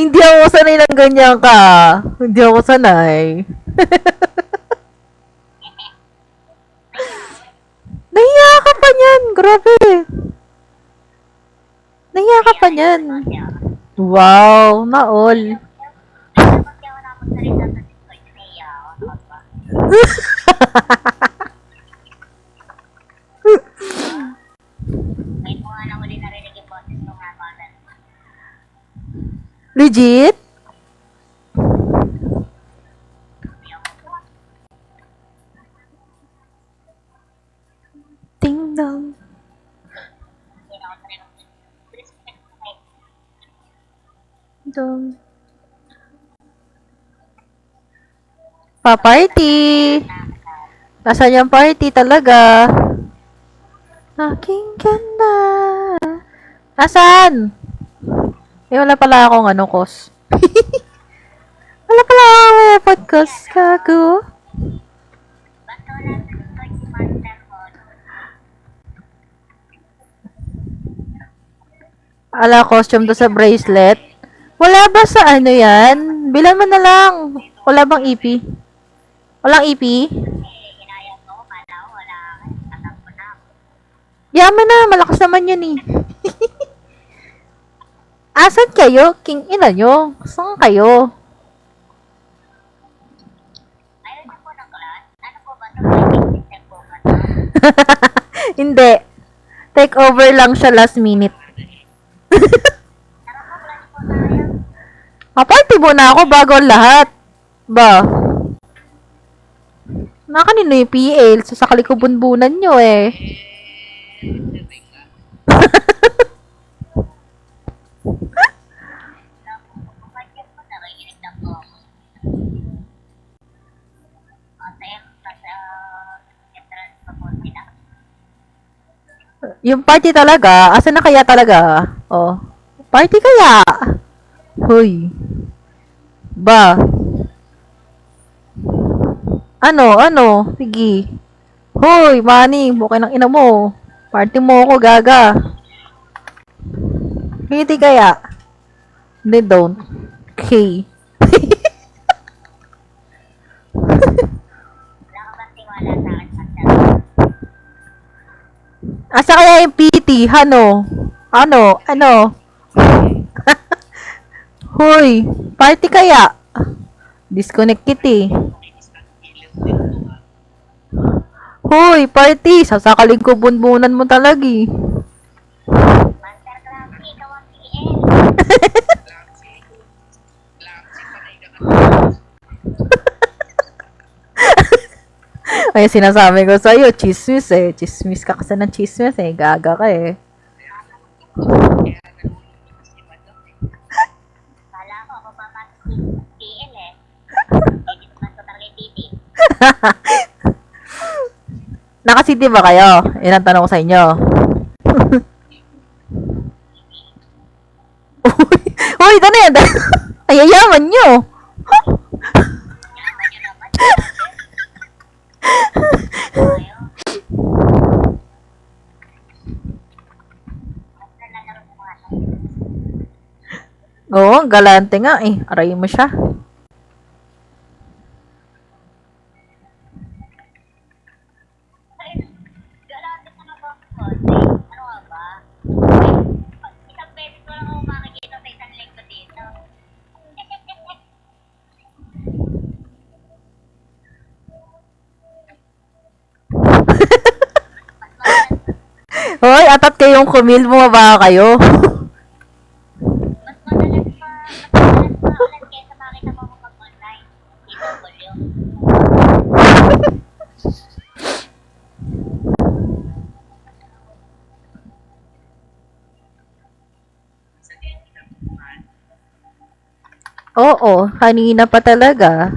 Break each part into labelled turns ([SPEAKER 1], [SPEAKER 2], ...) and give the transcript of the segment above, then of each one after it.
[SPEAKER 1] Hindi ako sanay ng ganyan ka. Hindi ako sanay. Nahiya ka pa niyan. Grabe. Nahiya ka pa niyan. Wow, naol. Legit? Ding dong. Dong. Pa-party. Nasaan yung party talaga? Aking ganda. Nasaan? Eh, wala pala akong kos. Wala pala akong podcast. Kago. Ala, costume to sa bracelet. Wala ba sa ano yan? Bilan mo na lang. Wala bang EP? Walang EP? Yaman na, malakas naman yun eh. Asan kayo? King ina nyo. Saan kayo? Hindi. Take over lang siya last minute. Party muna ako bago ang lahat. Ba? Nakanino yung PL? Sasakali ko bunbunan nyo eh. Yung party talaga, asan na kaya talaga? Oh. Party kaya? Hoy. Ba? Ano? Sige. Hoy, Manny, bukay ng ina mo. Party mo ako, gaga. Hindi kaya? Hindi, don't. Okay. Asa kaya yung PT? Ano? Hoy, party kaya? Disconnect kita. Hoy, party! Sasakaling ko bunbunan mo talaga eh. Ay, sinasabi ko sa'yo, chismis eh. Chismis ka kasi ng chismis eh. Gaga ka eh. Naka-city ba kayo? Yan ang tanong ko sa inyo. Uy, ito na yan. Ay, ayaman nyo. Oo, galante nga eh. Aray mo siya. Hoy, atat kayong kumil, bumaba kayo. Oo, kanina pa talaga.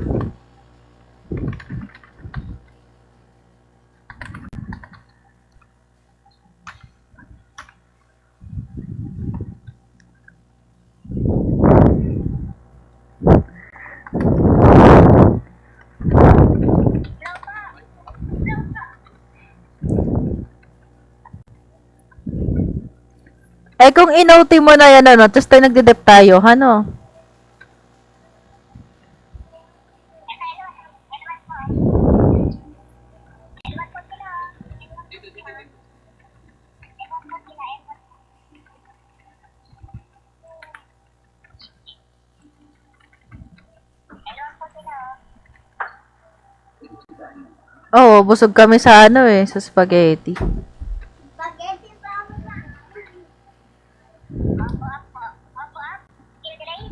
[SPEAKER 1] Eh kung inouti mo na yan, ano, tapos tayo nagdedep tayo, ano? Oo, busog kami sa ano eh, sa spaghetti.
[SPEAKER 2] Spaghetti ba ako na? Opo, opo. Opo, opo. Kilgray?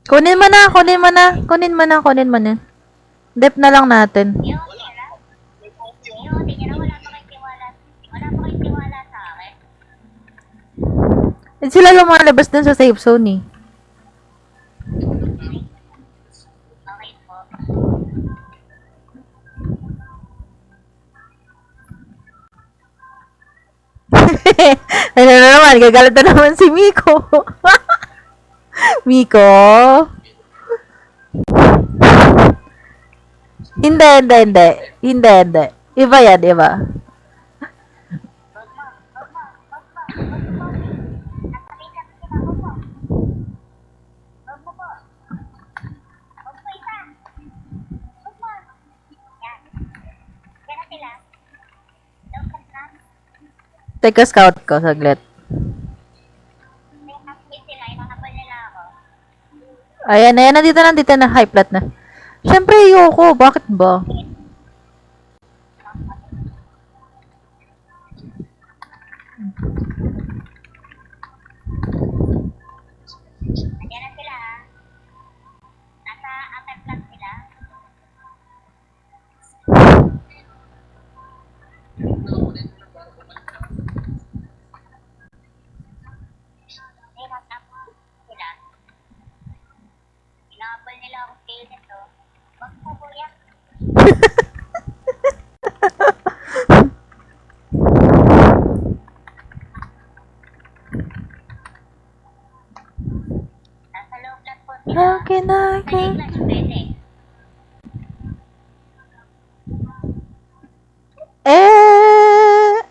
[SPEAKER 1] Kunin mo na, kunin mo na, kunin mo na, kunin mo na. Dep na lang natin.
[SPEAKER 2] Yung, wala. Yung, tingnan mo, wala pa kayong tiwala. Wala pa kayong tiwala sa akin.
[SPEAKER 1] Eh, sila lumalabas dun sa safe zone eh.
[SPEAKER 2] Okay po.
[SPEAKER 1] Ano na naman, gagalit na naman si Miko. Miko? Hindi, hindi, hindi. Hindi, hindi. Iba yan, iba.
[SPEAKER 2] Nakakita ko sila ko po. Huwag mo po. Huwag po isa. Huwag mo. Yan. Yan na sila. Don't confront.
[SPEAKER 1] Teka, scout ko, saglit.
[SPEAKER 2] May halfway sila. Inahabol nila ako.
[SPEAKER 1] Ayan, ayan, nandito na, high flat na. Siyempre, ayoko. Bakit ba?
[SPEAKER 2] Nandiyan na sila ha. Nasa upper flat sila. May half up sila. Inahabol nila ako kayo nito. Huwag po kuya. Nasa low flat po sila.
[SPEAKER 1] How can I
[SPEAKER 2] Sa
[SPEAKER 1] get...
[SPEAKER 2] flat pwede.
[SPEAKER 1] Eh...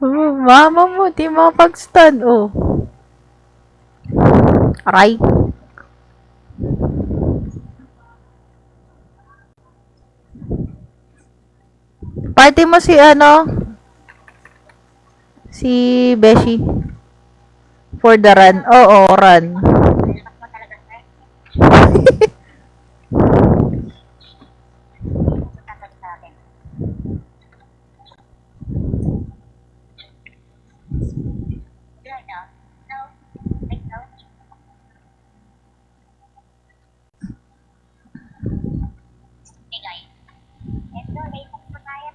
[SPEAKER 1] Oh, mama mo, di mapag-stand, oh. Aray. Party mo si ano? Si Beshi. For the run. Oo, run.
[SPEAKER 2] Lakas mo talaga sir. Tatag sa akin. Good no? No. Wait, no. Hey guys. Let's go. Later po tayo.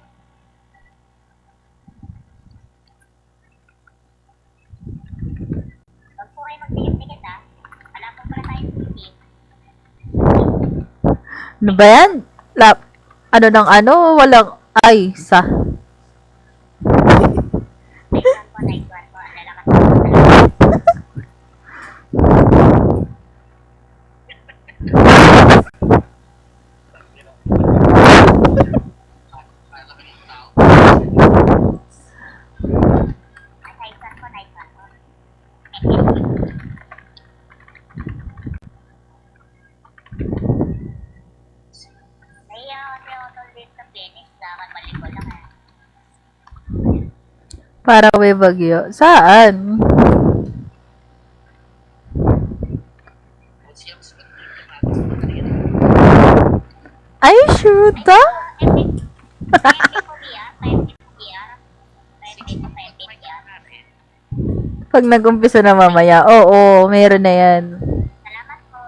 [SPEAKER 2] Huwag po kayo magtigit-tigit ha. Wala po pala tayong TV.
[SPEAKER 1] Ano ba yan? Ano ng ano? Walang... Ay, sa...
[SPEAKER 2] Nice one po. Lalakas mo talaga. Nice one po. Nice one po. Nahiya ako kasi ako tol din sa Phoenix. Dapat malikot lang eh.
[SPEAKER 1] Para may bagyo. Saan? Ay, shoot ah? Pag nag-umpisa na mamaya, oo, meron na yan.
[SPEAKER 2] Salamat po.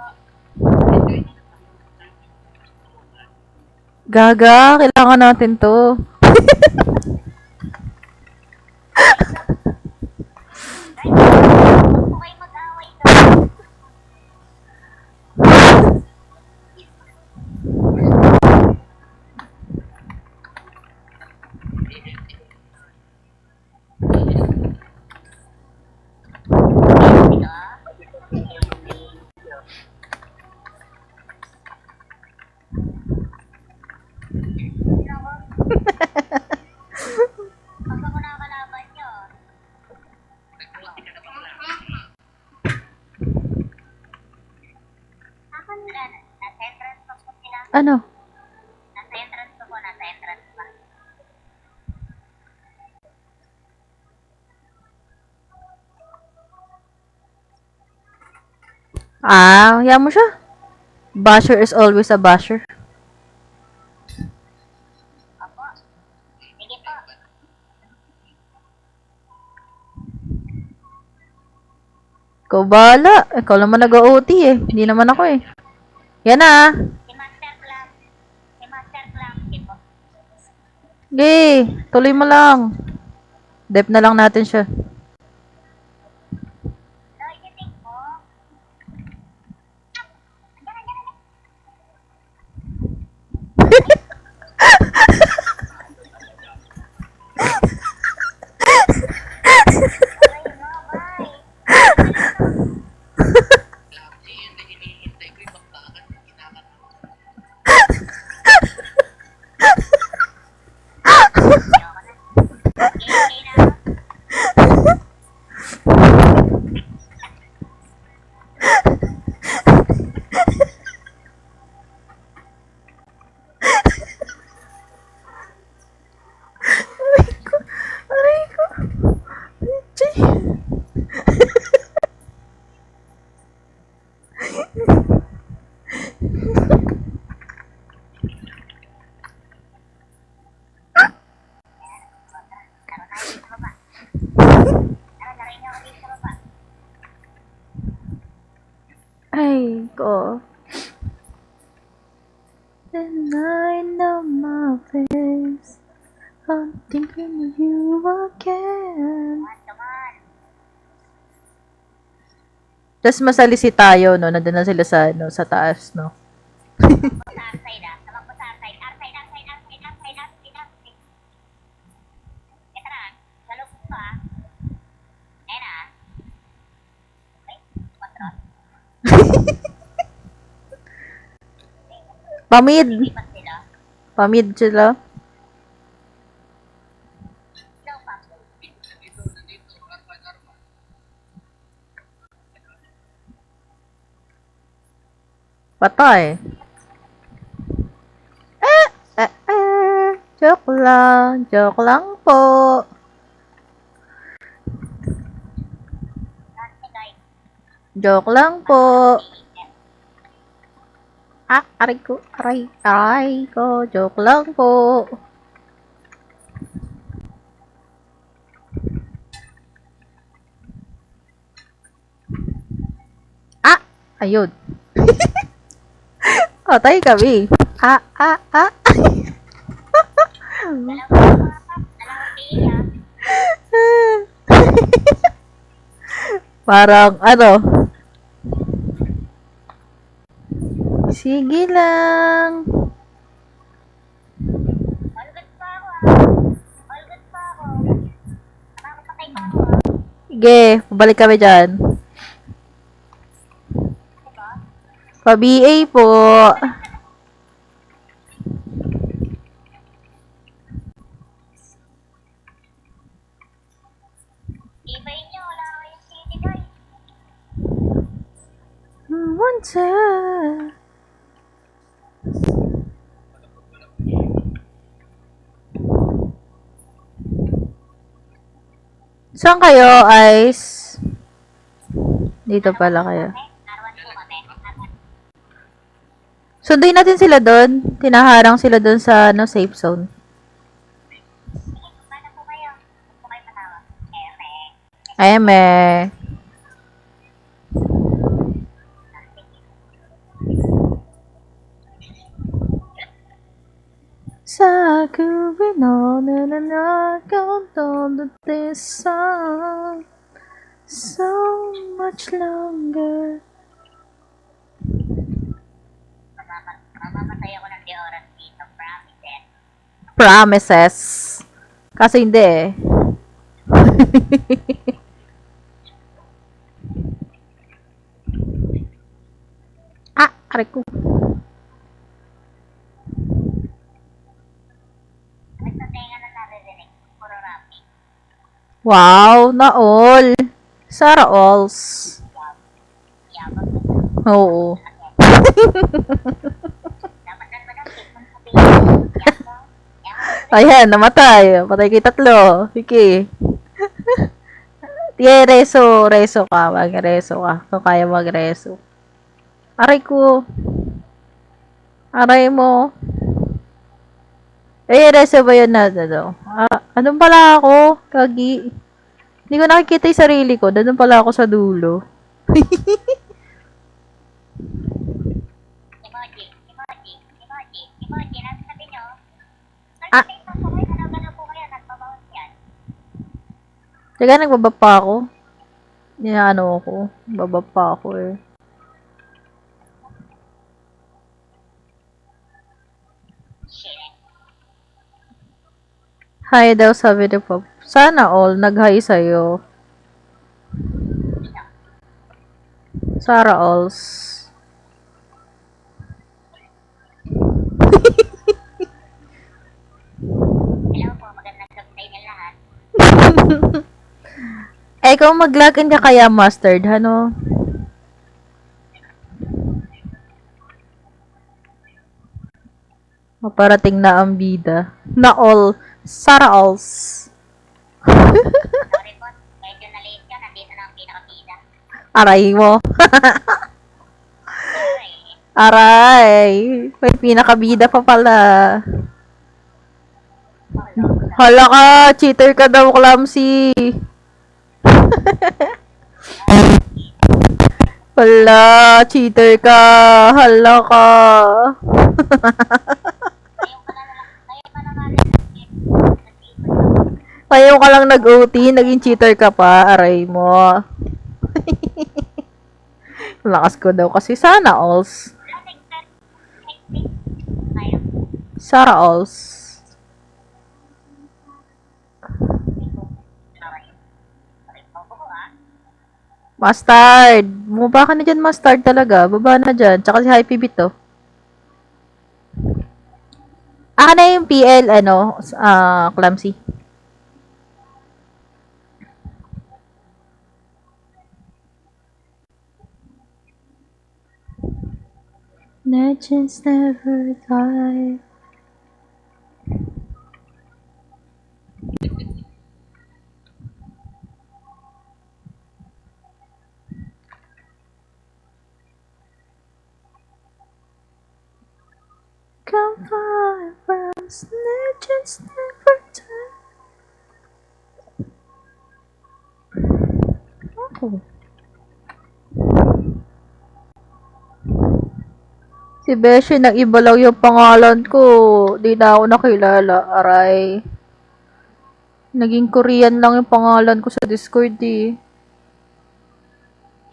[SPEAKER 1] Gaga, kailangan natin to.
[SPEAKER 2] Huwag po kayo mag-away doon. Nasa entrance pa po sila.
[SPEAKER 1] Ano?
[SPEAKER 2] Nasa entrance pa po, nasa entrance pa.
[SPEAKER 1] Hayaan mo siya. Basher is always a basher.
[SPEAKER 2] Opo. Sige po.
[SPEAKER 1] Ikaw bahala. Ikaw naman nag-OT eh. Hindi naman ako eh. Yan na.
[SPEAKER 2] Si Master Clam. Si Master Clam. Sige po.
[SPEAKER 1] Okay. Tuloy mo lang. Dep na lang natin siya.
[SPEAKER 2] So, i-take mo. Andiyan, andiyan, andiyan. Ay, no, bye. Ayoko na. Okay na.
[SPEAKER 1] Aray ko. Chay.
[SPEAKER 2] Laro tayo dito sa baba. Laruin niyo ako dito sa baba.
[SPEAKER 1] Ay ko. And I know my face. I'm thinking of you again.
[SPEAKER 2] Come on.
[SPEAKER 1] Tapos masalisi tayo, no? Nandun na sila sa, no, sa taas, no?
[SPEAKER 2] Sa outside ah. Tawag ko sa outside. Outside, outside, outside, outside, outside, outside. Ito na. Sa loob ko ah. Ayan ah. Okay. Control.
[SPEAKER 1] Pamid.
[SPEAKER 2] Lipat sila.
[SPEAKER 1] Pamid sila.
[SPEAKER 2] Slow pa.
[SPEAKER 1] Patay. Joke lang. Joke lang po.
[SPEAKER 2] Last guys.
[SPEAKER 1] Joke lang po. Aray ko. Aray ko. Joke lang po. Ayun. Patay kami.
[SPEAKER 2] Dalawang mga pap. Dalawang pili ah.
[SPEAKER 1] Parang, ano? Sige lang.
[SPEAKER 2] All good pa ako ah. All good pa ako. Nakakapatay pa ako ah.
[SPEAKER 1] Sige, pabalik kami dyan.
[SPEAKER 2] Diba?
[SPEAKER 1] Pa-BA po.
[SPEAKER 2] Ibay niyo. Wala ako yung city guys.
[SPEAKER 1] One time. Saan kayo, Ice? Dito pala kayo.
[SPEAKER 2] R1 po kami. R1.
[SPEAKER 1] Sunduin natin sila doon. Tinaharang sila doon sa safe zone.
[SPEAKER 2] Sige, paano po kayo? Huwag po kayo matawa.
[SPEAKER 1] Eme. Sa kubino na count on this song so much longer.
[SPEAKER 2] Mamamatay ako ng di oras dito. Promise.
[SPEAKER 1] Promises. Kaso hindi eh. Aray ko.
[SPEAKER 2] Basta tenga na naririnig. Puro rapi.
[SPEAKER 1] Wow, na all. Sarah alls.
[SPEAKER 2] Yabang.
[SPEAKER 1] Oo.
[SPEAKER 2] Dapat na naman ang treatment mo pinag- Yan mo.
[SPEAKER 1] Ayan, namatay. Patay kay tatlo. Sige. Tiye, reso ka. Mag-reso ka. Kung kaya mag-reso. Aray ko. Aray mo. Reso ba yun na, ano? Anong pala ako? Kagi. Hindi ko nakikita yung sarili ko. Doon pala ako sa dulo.
[SPEAKER 2] Emoji, nasa sabi nyo.
[SPEAKER 1] Ah.
[SPEAKER 2] Facebook po kayo, galaw-galaw po kayo, nagbabawas yan.
[SPEAKER 1] Teka, nagbaba pa ako. Ano ako. Baba pa ako eh.
[SPEAKER 2] Shit.
[SPEAKER 1] Hi daw, sabi ni Pop. Sana all nag-hi sa'yo. Sarah Alls.
[SPEAKER 2] Hello po, magandang gabi sa inyo lahat.
[SPEAKER 1] Eh, kung mag-login ka kaya, Mustard, ano? Maparating na ang bida. Na all. Sarah Alls.
[SPEAKER 2] Sorry po, medyo na-late ka, nandito na ang pinakabida.
[SPEAKER 1] Aray mo.
[SPEAKER 2] Sorry.
[SPEAKER 1] Aray. May pinakabida pa pala. Hala ka, cheater ka daw, Clumsy. Hala, cheater ka. Hala ka.
[SPEAKER 2] Ngayon
[SPEAKER 1] Ngayon ka
[SPEAKER 2] pa naman,
[SPEAKER 1] lang nag-OT, naging cheater ka pa. Aray mo. Lakas ko daw kasi sana alls. Sarah alls. Mustard. Bumaba ka na dyan, Mustard talaga. Baba na dyan. Tsaka si Hype Beat to. Na yung PL, ano, Clumsy. Legends never die. Come far from legends never die. Oh. Si Beshi, nag-iba lang yung pangalan ko. Di na ako nakilala. Aray. Naging Korean lang yung pangalan ko sa Discord eh.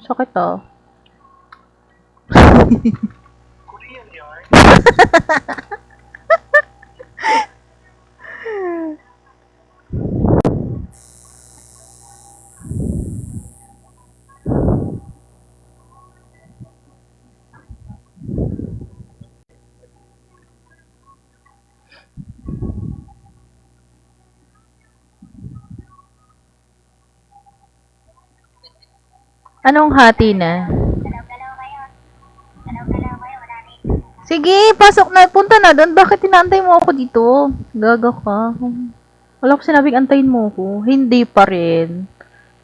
[SPEAKER 1] Sakit ah. Anong hati na?
[SPEAKER 2] galaw-galaw kayo. Galaw-galaw kayo, wala na ito.
[SPEAKER 1] Sige, pasok na. Punta na doon. Bakit inaantay mo ako dito? Gaga ka. Wala ko sinabing antayin mo ako. Hindi pa rin.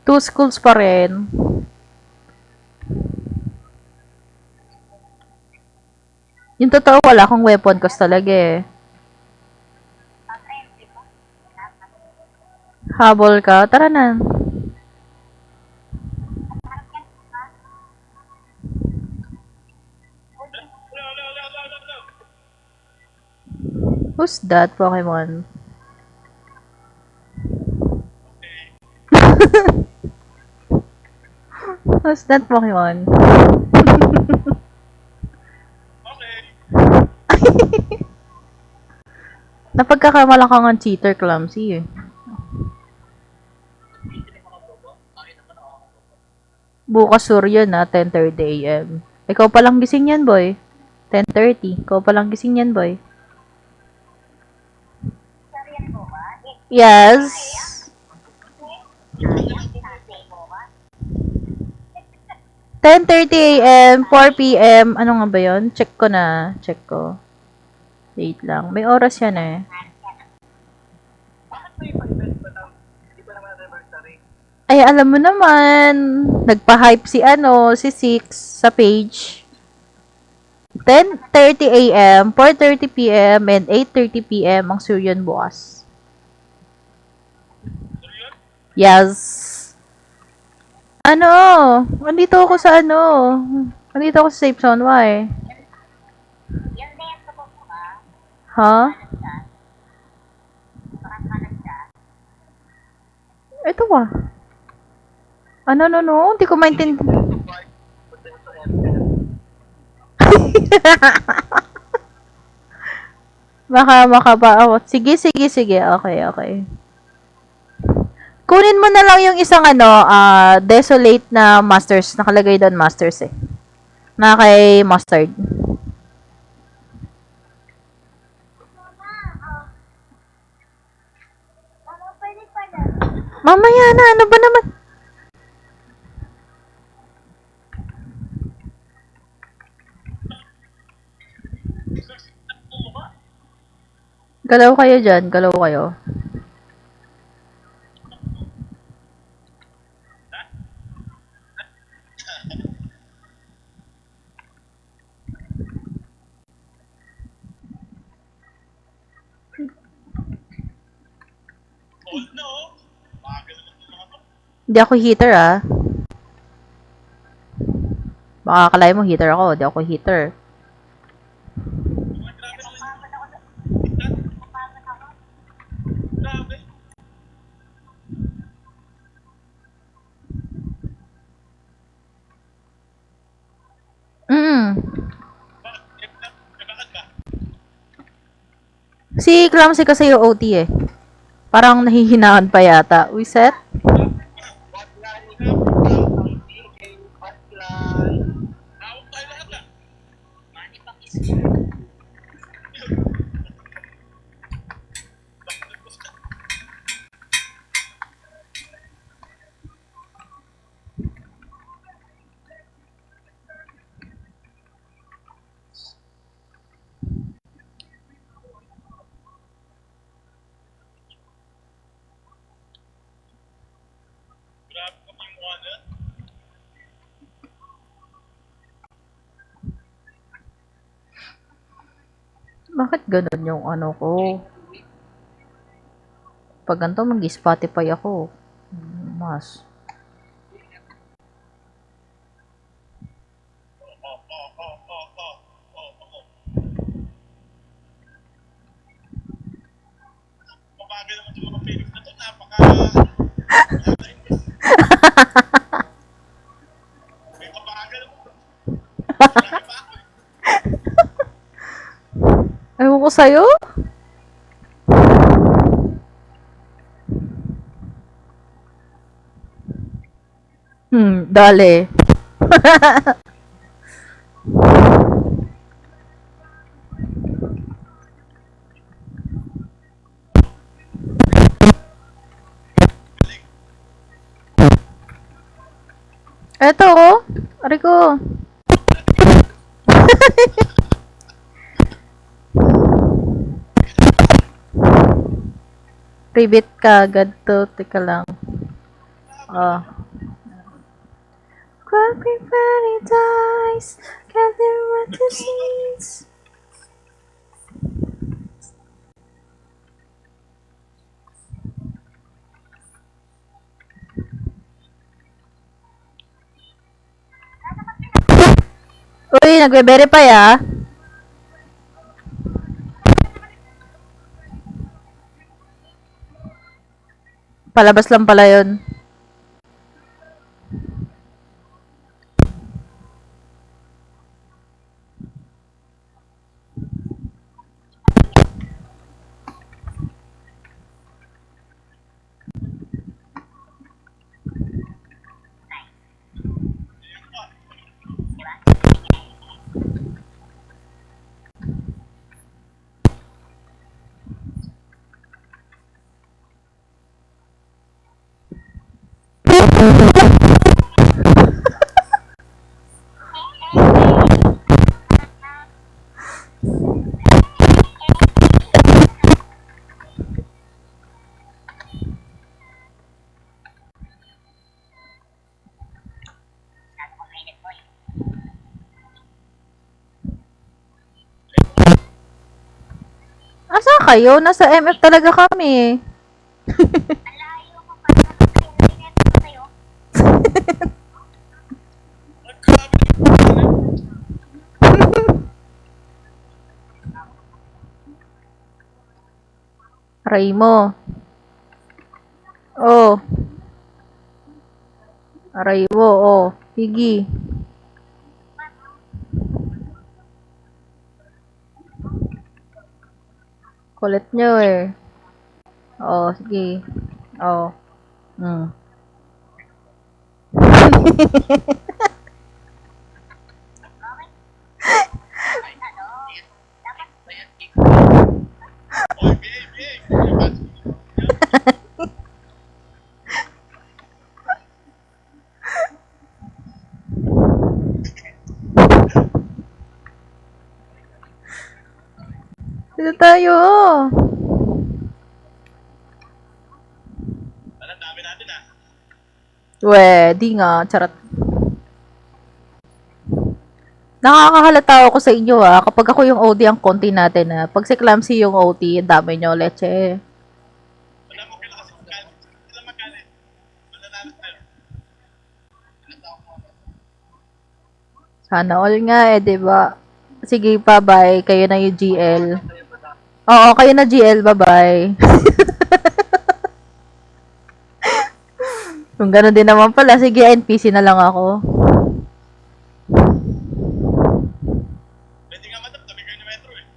[SPEAKER 1] Two schools pa rin. Yung totoo, wala akong weapon cost talaga eh.
[SPEAKER 2] Pag-friendly po.
[SPEAKER 1] Habol ka? Tara na. Who's that Pokemon? Who's that Pokemon? Napagkakamalakangan cheater Clumsy eh. Bukas sur yun 10:30 AM. Ikaw palang gising yan, boy. 10:30. Ikaw palang gising yan, boy.
[SPEAKER 2] Sorry, ano po ba?
[SPEAKER 1] Yes.
[SPEAKER 2] Tatay mo ba?
[SPEAKER 1] 10:30 a.m., 4 p.m. Ano nga ba yun? Check ko na. Check ko. Wait lang. May oras yan eh. Ay, alam mo naman. Nagpa-hype si si Six sa page. 10:30 a.m., 4:30 p.m., and 8:30 p.m. ang Syrian bukas. Yes. Ano? Nandito ako sa Nandito ako sa safe zone. Why?
[SPEAKER 2] Yung dance ko po ba?
[SPEAKER 1] Ha?
[SPEAKER 2] Makakalat ka.
[SPEAKER 1] Ito ah. No. Hindi ko maintindihan. Baka ba? Oh, sige. Okay. Kunin mo na lang yung isang desolate na masters. Nakalagay doon masters eh. Na kay mustard.
[SPEAKER 2] Mama, pwede pala.
[SPEAKER 1] Mamaya na, ano ba naman? Galaw kayo dyan, galaw kayo. Hindi ako heater ah. Baka akalain mo heater ako, hindi ako heater. Si Clamsy kasi yung OT eh. Parang nahihinaan pa yata. Wiset? Bakit ganun yung ko? Pag ganito, mag-Spotify ako. Mas. Ewan ko sa'yo? Dali. Eto, oh. Ari ko. Private ka agad to. Teka lang. Quack paradise, gather what you sees. Uy, nagbe-verify ah. Palabas lang pala yun. kayo? Nasa MF talaga kami.
[SPEAKER 2] Ang layo mo pa. Narinet ko sa'yo.
[SPEAKER 1] Aray mo. Oh. Aray mo, oh. Sige. Kulit nyo eh. Oh, sige. Oh. Hmm. Dito tayo.
[SPEAKER 3] Ang dami natin ah.
[SPEAKER 1] Di nga. Charot. Nakakahalata ako sa inyo kapag ako yung OD ang konti natin Pag si Clamsy yung OT, ang dami nyo, leche.
[SPEAKER 3] Wala mo kailangan kasi magkalit. Sila magkalit. Mananalo tayo.
[SPEAKER 1] Sana all nga diba? Sige pa, bye. Kayo na yung GL. Oo, kayo na GL, bye-bye. Kung gano'n din naman pala, sige, NPC na lang ako.
[SPEAKER 3] Pwede nga madam, tabi kayo ni Metro eh.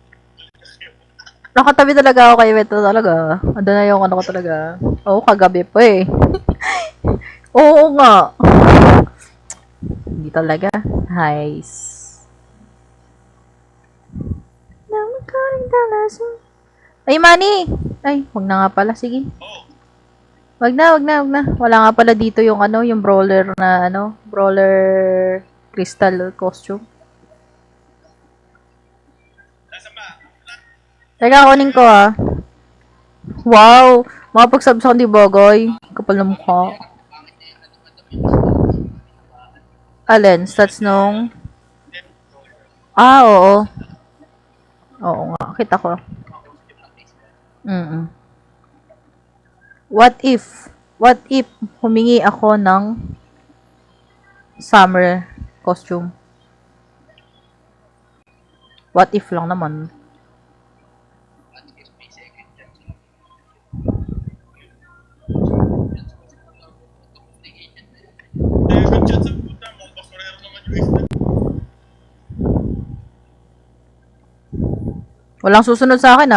[SPEAKER 1] Nakatabi talaga ako kay Metro talaga. Ando na yung ano ko talaga. Oo, kagabi pa eh. Oo nga. Hindi talaga. Nice. Ay, Manny! Ay, wag na nga pala. Sige.
[SPEAKER 3] Oo.
[SPEAKER 1] Wag na. Wala nga pala dito yung ano, yung brawler na ano, brawler crystal costume.
[SPEAKER 3] Nasaan ba?
[SPEAKER 1] Teka, kunin ko Wow! Makapag-subs ako ni Bogoy. Kapal na mukha. Alin? Stats nung... Oo. Oo nga. Kita ko. What if humingi ako ng summer costume? What if lang naman.
[SPEAKER 3] Good chat sa puta. Mga basurero naman yung isla.
[SPEAKER 1] Walang susunod sa akin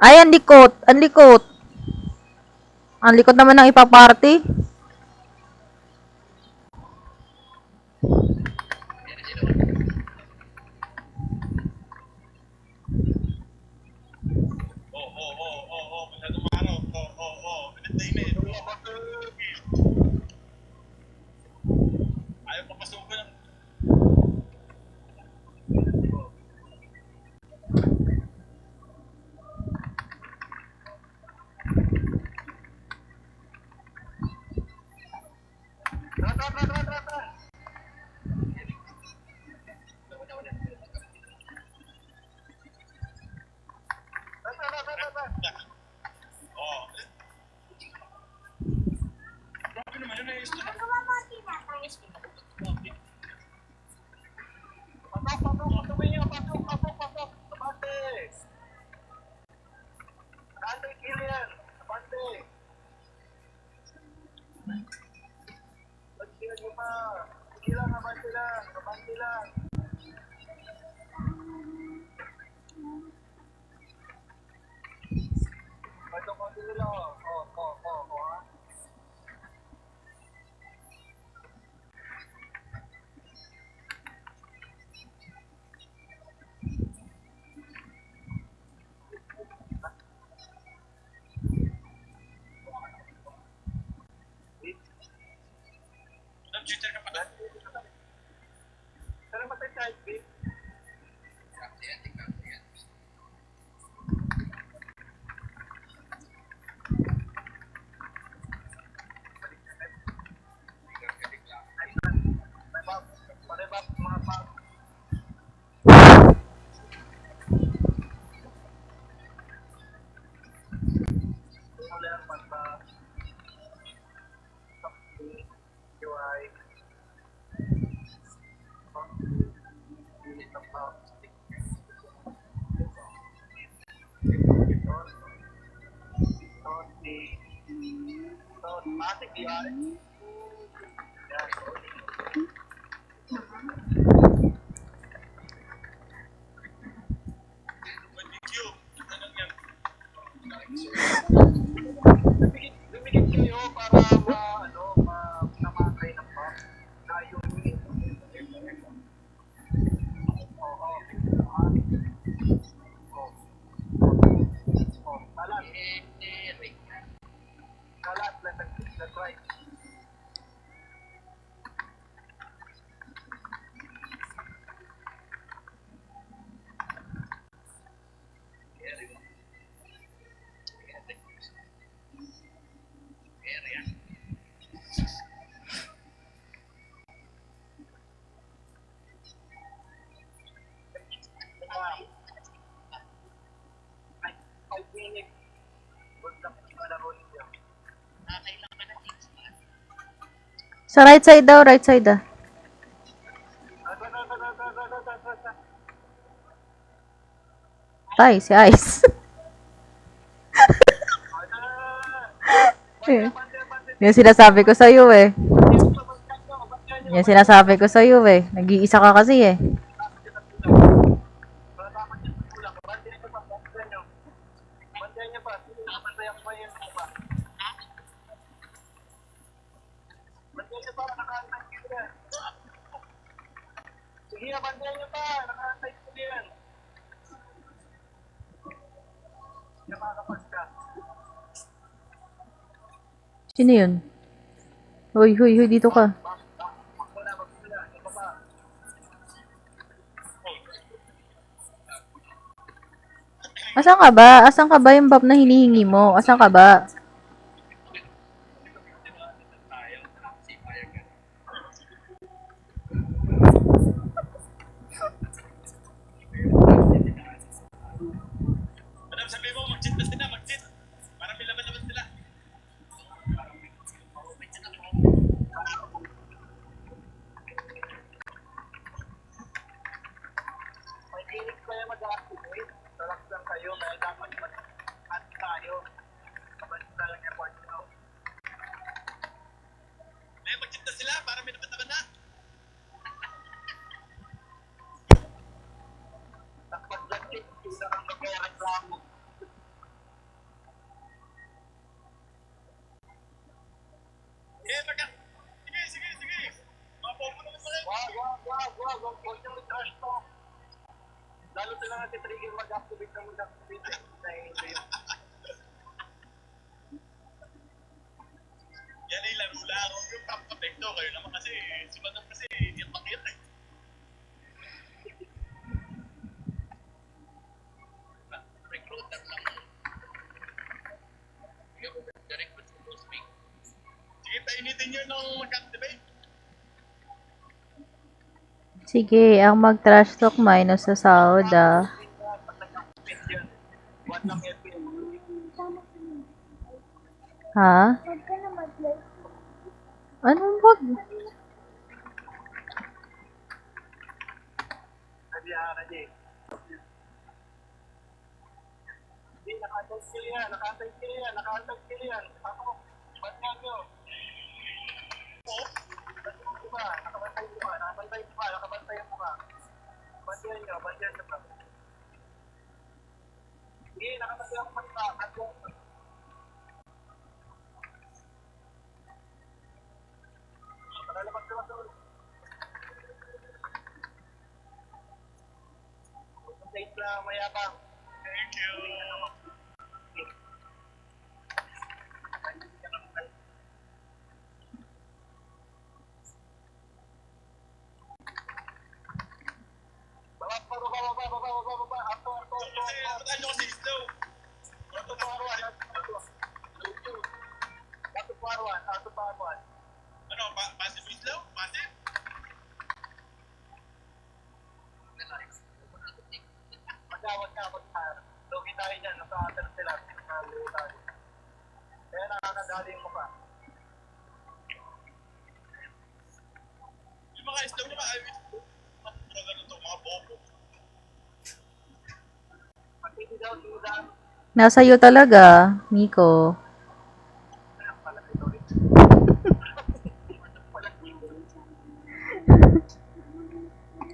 [SPEAKER 1] Ay, ang likot. Ang likot. Ang likot naman ng ipaparty.
[SPEAKER 3] Oo. Masyadong maaraw. Oo. Pinit. Ayaw papasukin ng... Oo. Grabe naman yun eh.
[SPEAKER 2] Magawa mo ang tinatay.
[SPEAKER 3] Pasok. Abante. Abante, Kilian. Abante. Pagkilan nyo pa. Sige lang, abante lang. Konti nila, ha? Cheater ka pala? Saan ba tayo type, babe? So, matik yan. Yan. Cube. Anong yan? Lumikit kayo para namatay ng pump. Na yung unit. Oo. Kalat. Kalat. Left right.
[SPEAKER 1] Sa right side daw, right side ah. Tay, si Ice. Yung sinasabi ko sa iyo eh. Yung sinasabi ko sa iyo eh. Nag-iisa ka kasi eh.
[SPEAKER 3] Sige, bandayan niyo pa. Nakahantay ko yan. Nakakapag ka.
[SPEAKER 1] Sino yun? Hoy, hoy, hoy, dito ka.
[SPEAKER 3] Magmula. Ito pa.
[SPEAKER 1] Asan ka ba? Asan ka ba yung bab na hinihingi mo? Asan ka ba?
[SPEAKER 3] Madam, sabi mo, mag-cheat na sila, mag-cheat. Para may laban-laban sila. May clinic kaya mag-activate. Talak lang kayo, kaya dapat mag-add tayo. Kapag talang airport nyo. May mag-cheat na sila, para may laban-laban na. Takpat lang cheat, sila kang magkaya-reklamo. Sige. Mapopo naman pala. Wag. Huwag nyo i-trash talk. Lalo sila nati-trigger mag-activate. Yan ay laro-laro yung papapekto. Kayo naman kasi, si Madam kasi, iyak eh. Recruiter lang. Sige, painitin nyo nung mag-activate.
[SPEAKER 1] Sige, ang mag-trash talk minus sa sahod ah. Ha?
[SPEAKER 2] Huwag ka na mag-live.
[SPEAKER 1] Anong wag?
[SPEAKER 3] Nakantay sila yan. Ako, ba't nga nyo? Oo. Nakabantay mo ka. Bandiyan nyo pa. Sige, nakabantay ako pa. Nakalabas ka ba? Update na mayabang. Thank you. Baba. Ano kasi slow? Ato paruan. Ano, passive is slow? Passive? Magawad ka. Logi tayo dyan. Nasa-atter sila. Kaya nakakagaling mo pa. Yung mga slow naman, ay ganun to, mga bobo.
[SPEAKER 1] Nasa iyo talaga, Nico.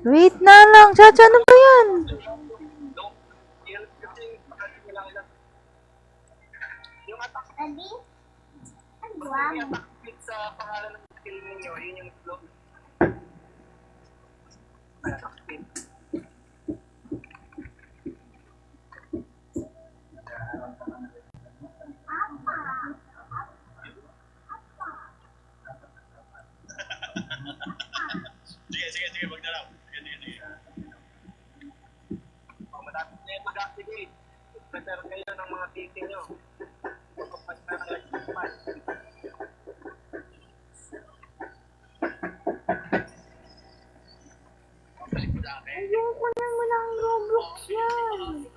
[SPEAKER 1] Wait na lang, Chacha, ano ba yan?
[SPEAKER 3] No, yun kasi pagkasin lang ilan. Yung attack,
[SPEAKER 2] Adi? Ang
[SPEAKER 3] yung
[SPEAKER 2] guwang.
[SPEAKER 3] attack speed sa pangalan ng skill ninyo, yun yung slow. Ay, attack speed. Sige, wag na lang. Sige. Matapos na yung mag-activate. Prepare kayo ng mga titi nyo. Pagkapas na ng lightning pad.
[SPEAKER 2] Ayoko na mo ng Roblox yan.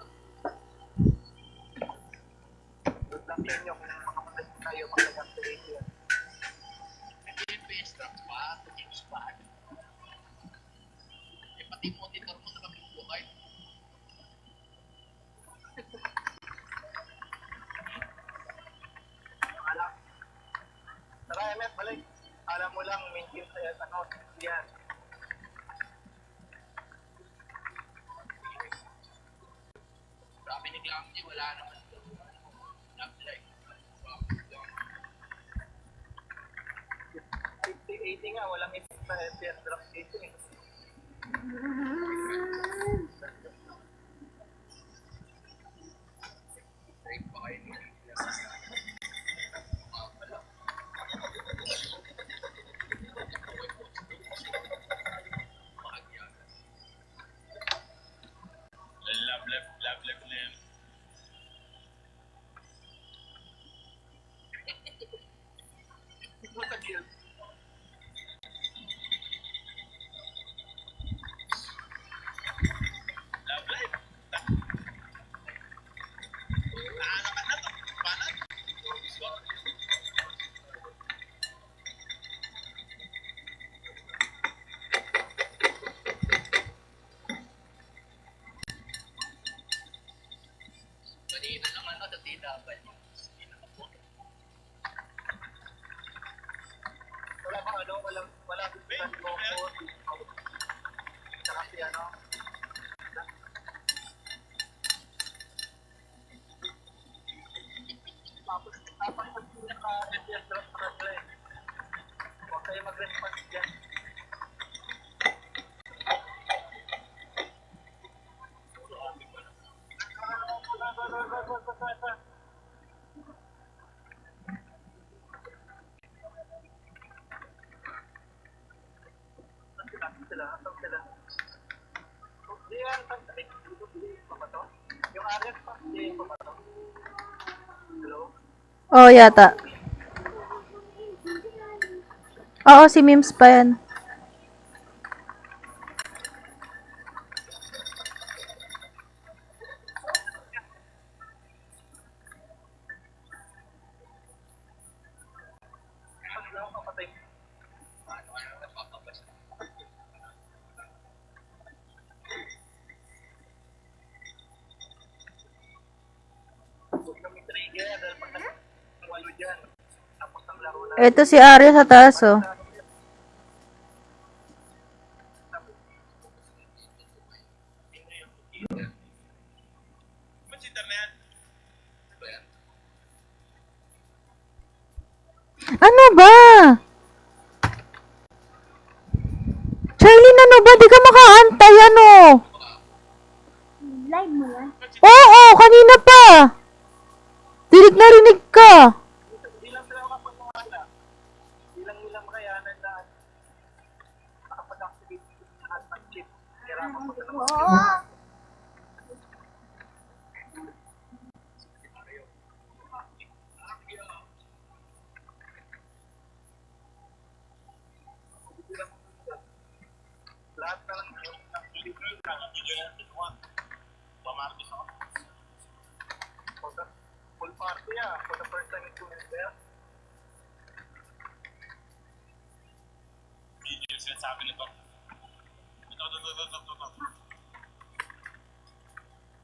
[SPEAKER 3] Good luck sa inyo kung makamatay tayo pag nag-activate yun. Tara, Emet, balik. Alam mo lang, maintain sa yan. Sabi ni Glamsy, wala naman. Like, 50-80 nga, walang hit sa FPS drop dito eh. Love na yan. What a kill. Love life. Kanina naman sa tinapan niya. Wala bang ano, wala bang saka si ano. Tapos pag pinaka-FPS drop sa kanila eh. Huwag kayo mag-response dyan. Asam sila. Di yan, pa ba to? Yung Arias pa, di pa ba to? Hello?
[SPEAKER 1] Oo, yata. Oo, si Mims pa yan.
[SPEAKER 3] Ano ako kapatay? Huwag kami trigger dahil pag nag-walo dyan, tapos ang laro na.
[SPEAKER 1] Ito si Arya sa taas, oh. Ano ba? Charlene, ano ba? Di ka makaantay, ano?
[SPEAKER 2] Live mo yan?
[SPEAKER 1] Oo, kanina pa. Dinig na rinig ka.
[SPEAKER 3] Hindi lang sila makapagmamala. Hindi lang nila makayanan na makapag-activate sa pag-chip. Hirapan mo sa naman.
[SPEAKER 2] Oo.
[SPEAKER 3] Lahat na lang yung video na kinuha. Pamartis ako. Full party for the first time in 2 years there. Video sinasabi nito. Ito.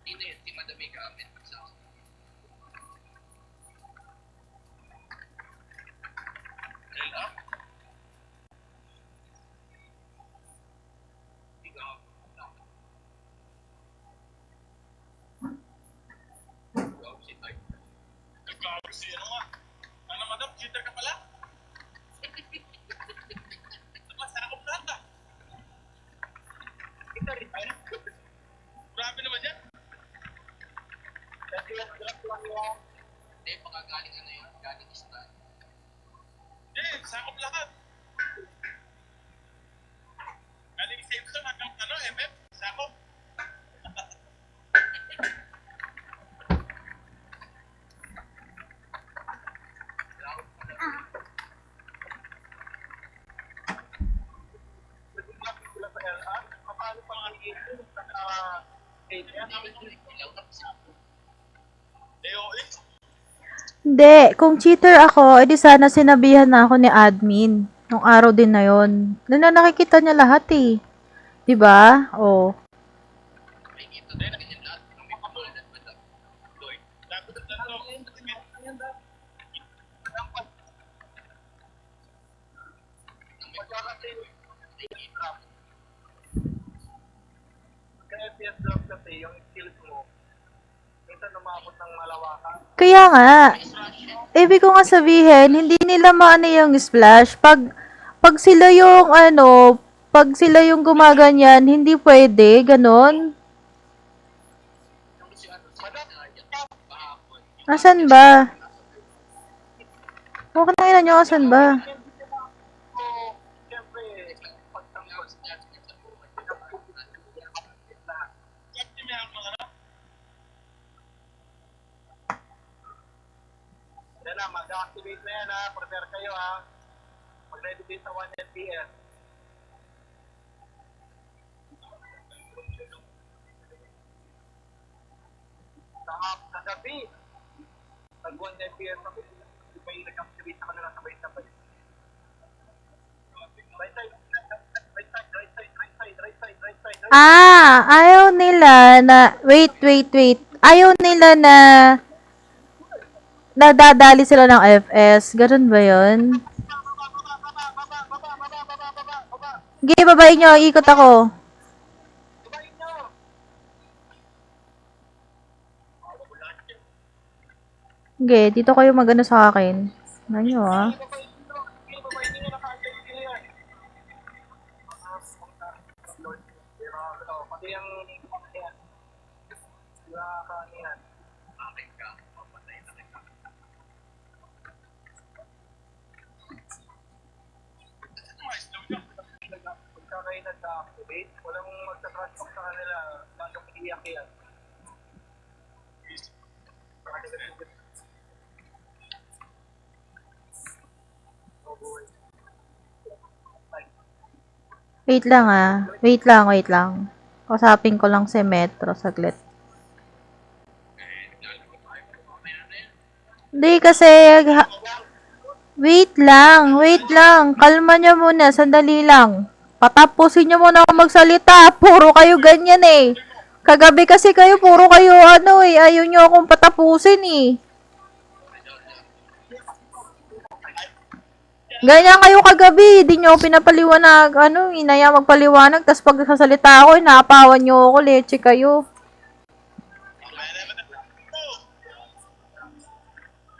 [SPEAKER 3] Hindi madami gamit sa ako. Trail up? Ikaw. Grabe si ano nga. Ano madam, cheater ka pala? Masakop lahat ah. Kita rin tayo. Grabe naman yan. Kasi yung drop lang yan. Hindi, pagkagaling ano yun, galing isla. Hindi, sakop lahat. Galing Simpson hanggang ano, MF, sakop. Paano pa ang ito?
[SPEAKER 1] Hindi, kung cheater ako, edi sana sinabihan na ako ni admin. Nung araw din na yon. Nakikita niya lahat eh. 'Di ba? Oh.
[SPEAKER 3] Kasi yung skills mo, minsan umabot ng malawakan.
[SPEAKER 1] Kaya nga, ibig ko nga sabihin, hindi nila maano yung splash. Pag sila yung ano, pag sila yung gumaganyan, hindi pwede, ganon. Asan ba? Huwag na ina nyo, asan ba?
[SPEAKER 3] So, siyempre, pagtangkol niya, yan na, mag-activate na yan ha. Prepare kayo ha. Mag-ready din sa 1 FPS. Sa gabi, pag 1 FPS ako, di ba yung nag-activate sa kanila sabay-sabay. Right side, right side, right side, right side, right side, right side, right side.
[SPEAKER 1] Ayaw nila na, wait. Ayaw nila na nadadali sila ng FS. Ganun ba yun? Sige, babae nyo. Ikot ako.
[SPEAKER 3] Babayin nyo!
[SPEAKER 1] Sige, dito kayo magano sa akin. Ano nyo, ah?
[SPEAKER 3] Babayin nyo naka-antay sila yan. Pati yung yan. Nakakanihan. Aking ka. Papatay na kita. Pagka kayo nag-activate, walang magsa-transfer sa kanila. Gano'ng iiyak yan. Oh boy.
[SPEAKER 1] Wait lang, ah. Wait lang. Kausapin ko lang si Metro saglit. Hindi kasi, wait lang. Kalma nyo muna, sandali lang. Patapusin nyo muna ako magsalita. Puro kayo ganyan eh. Kagabi kasi kayo, puro kayo ano eh. Ayaw nyo akong patapusin eh. Ganyan kayo kagabi, di nyo ako pinapaliwanag, inaya magpaliwanag, tas pag sasalita ako, inaapawan nyo ako, leche kayo.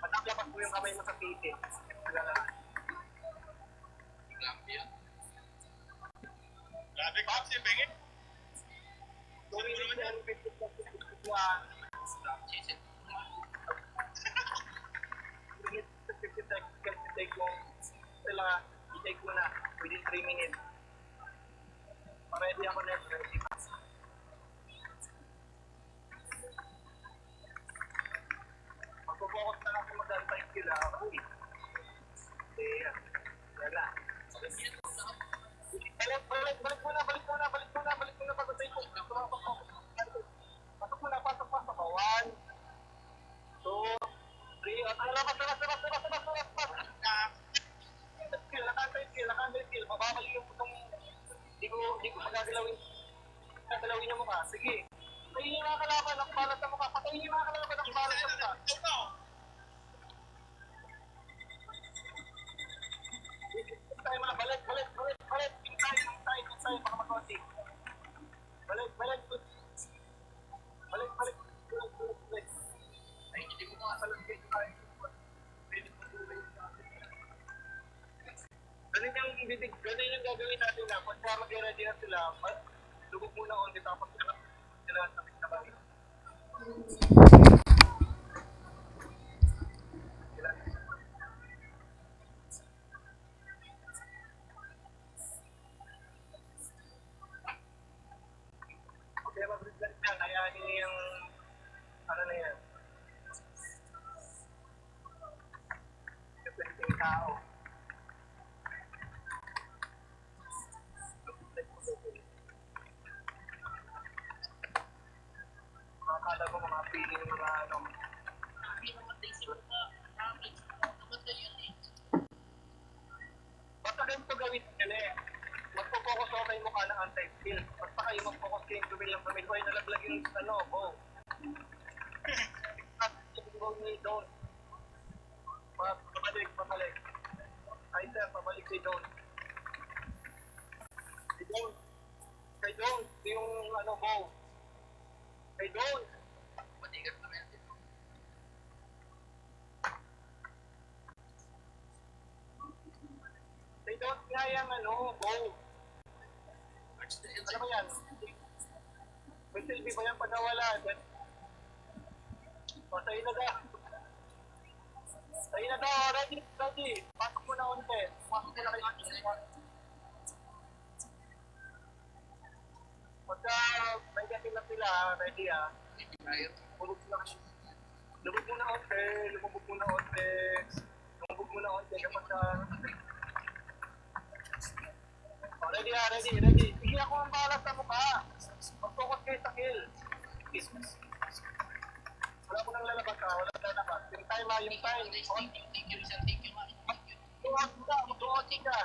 [SPEAKER 3] Pataklapas mo yung kamay mo sa piti. Grabe ka, si Bengi. Sorry naman yan. I-take mo na within 3 minutes. Ready ako next. Magpo-focus na lang kung mag-antay sila. Uy. Yan. Wala. Balik muna. Pagkatay ko. Pasok muna. 1, 2, 3. Labas. Nakantay skill. Mababalik yung putong di ko magagalawin. Gagalawin yung mukha. Sige. Patayin yung mga kalaban ng balat sa mukha. Balik. Inside. Baka mag-konti. Balik. Ay, hindi ko makasalag kayo tayo. ganun yung gagawin natin na. Pagka mag-ready na sila, lubog muna onti tapos sila sa sabay. Okay, mabilis yan. Ayanin niyo yung ano na yan. Yung tao. Akala ko mga feeling mga ano. Basta ganito gawin nila eh. Magpo-focus ako kayo mukha ng anti-skill. Basta kayo mag-focus kayo yung gumil ng gumil. Hoy, nalaglag yung ano, bow. Bow ni Don. Pabalik. Ay sir, pabalik kay Don. Kay Don, yung ano, bow. Kay Don. Matigas na yan. Kay Don, nga yung ano, bow. Ano ba yan? May silbi ba yan pag nawala? Sa'yo na daw. Sa'yo na daw. Ready. Pasok mo na unti. Pasok mo na kayo. Pagka may gating na sila, ready ah. Lubog mo na onte. Kapag ready ah, ready. Sige ako ang bahala sa mukha. Mag-focus kayo sa kill. Wala ko nang lalabas ka, wala nang lalabas. Yung time ah, yung time. Thank you. Mag-duoting ka.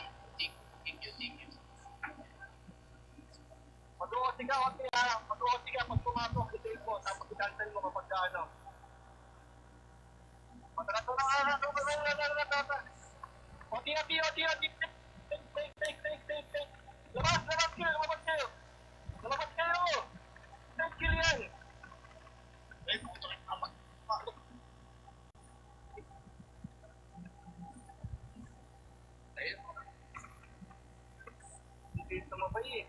[SPEAKER 3] Mag-duoting ka, onti ha. Mag-duoting ka, pag pumasok, i-take mo, tapos i-cancel mo kapag ka ano. Matarato na nga. Onti. Take. Labas kayo. Take kill yan. Eh, puto ka naman. Ayun. Hindi tumabay eh.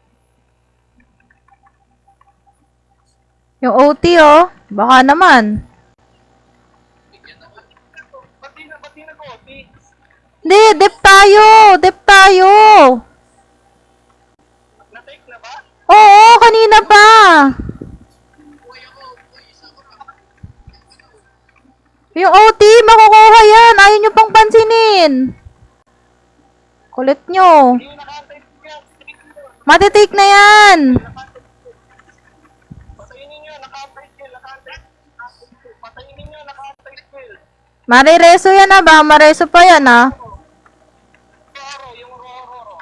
[SPEAKER 1] Yung OT, oh. Baka naman.
[SPEAKER 3] Ba't di nag-OT?
[SPEAKER 1] Hindi, dep tayo.
[SPEAKER 3] Na-take na ba?
[SPEAKER 1] Oo, kanina pa. Yung OT, makukuha yan. Ayaw nyo pang pansinin. Kulit nyo.
[SPEAKER 3] Hindi naka-take yan.
[SPEAKER 1] Matitake na yan.
[SPEAKER 3] Patayin ninyo, naka-take skill.
[SPEAKER 1] Marireso yan ah. Baka mareso pa yan ah.
[SPEAKER 3] Yung Roro.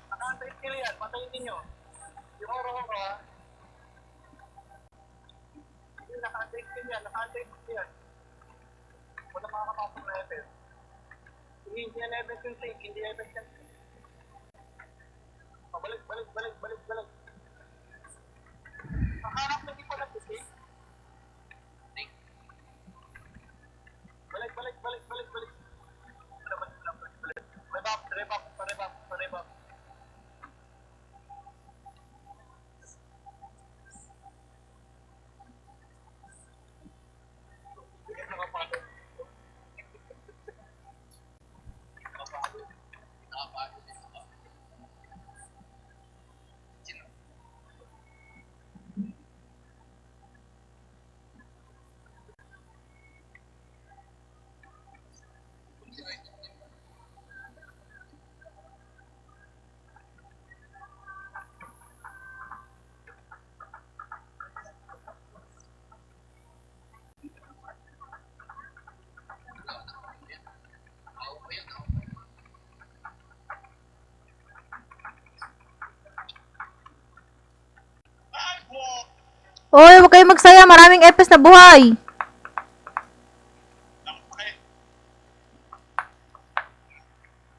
[SPEAKER 3] Naka-take skill yan, patayin ninyo. Yung Roro ah. Hindi naka-take skill yan. Wala makakapasok na effect. Hindi yan effect yung sink, hindi effect yan. Balik. Nakaharap na di pa nag-sink. Balik. Rebap.
[SPEAKER 1] Oy, huwag kayo magsaya. Maraming epes na buhay.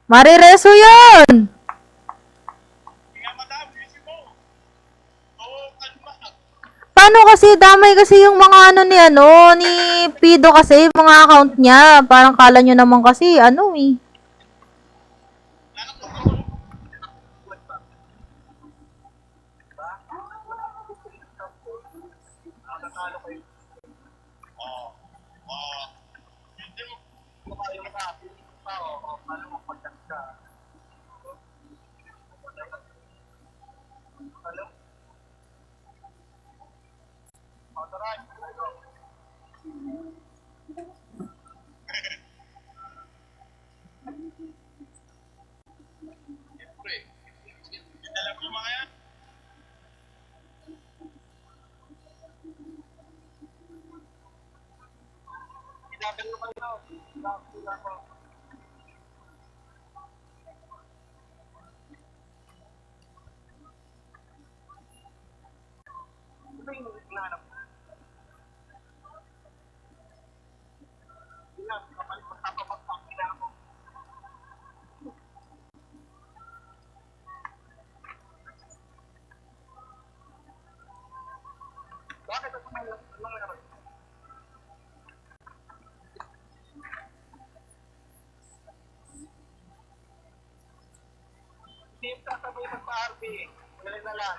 [SPEAKER 1] Marireso yan. Paano kasi, damay kasi yung mga ano ni Pido kasi, mga account niya. Parang kala nyo naman kasi, ano eh.
[SPEAKER 3] manalo kayo. Oo. Oo. Hindi mo kumayo ka. Paano mo pagkat ka? Hello? Tara. Siyempre. Alam mo mga yan? Kinagal ko kayo. Kinagal ko. Ano ba yung hinahanap mo? Yan, kapal ko tapos kailangan mo. Bakit ako may naman? Hindi yung sasabay magpa-RB. Galing na lang.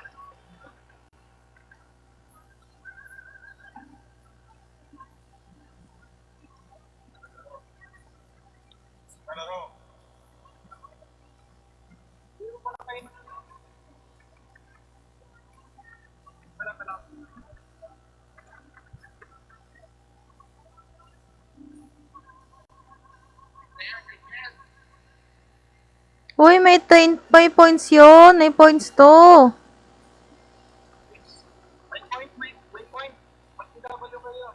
[SPEAKER 3] Kalaro. Hindi mo pala kayo. Pala.
[SPEAKER 1] Uy, may points yun. May points to.
[SPEAKER 3] May point. Mag-W kayo.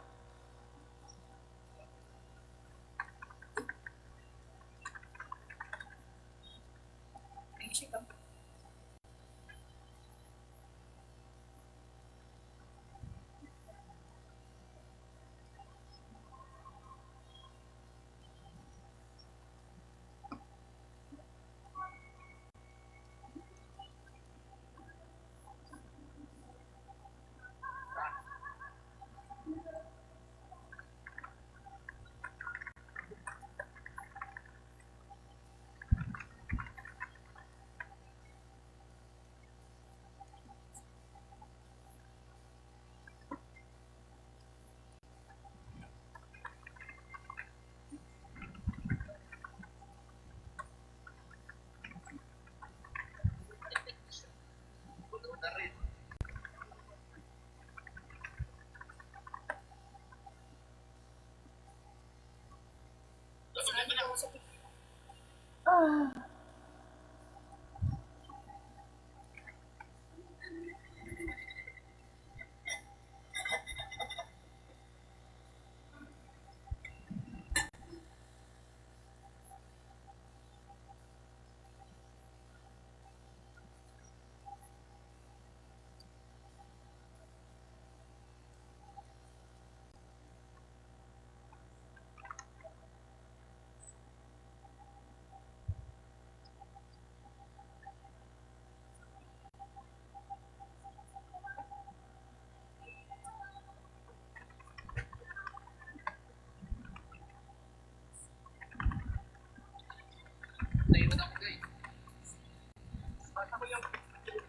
[SPEAKER 3] Basta ko yung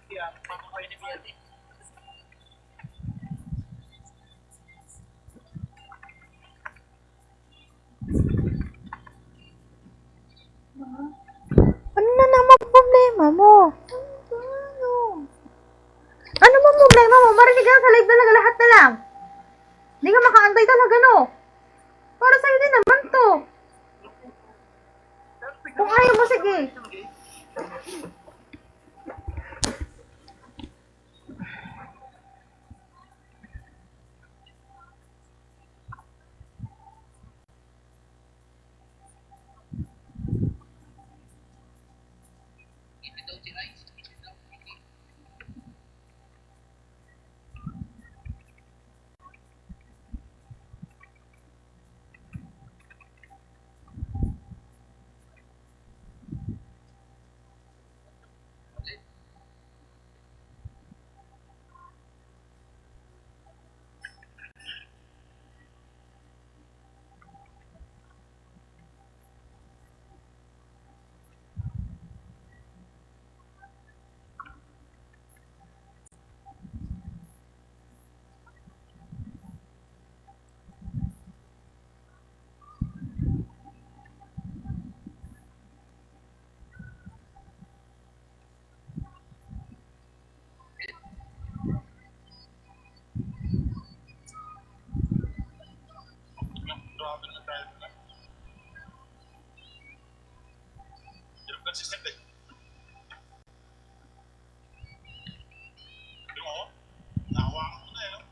[SPEAKER 3] siya, papakain ni Miel.
[SPEAKER 1] Ano na naman problema mo? Ano ba problema mo? Marinig ka sa live talaga lahat na lang. Hindi ka makaantay talaga, no? Para sa'yo din naman to. Kung ayaw mo, sige.
[SPEAKER 3] nagsisipid. Yung ako, nahawakan ko na eh.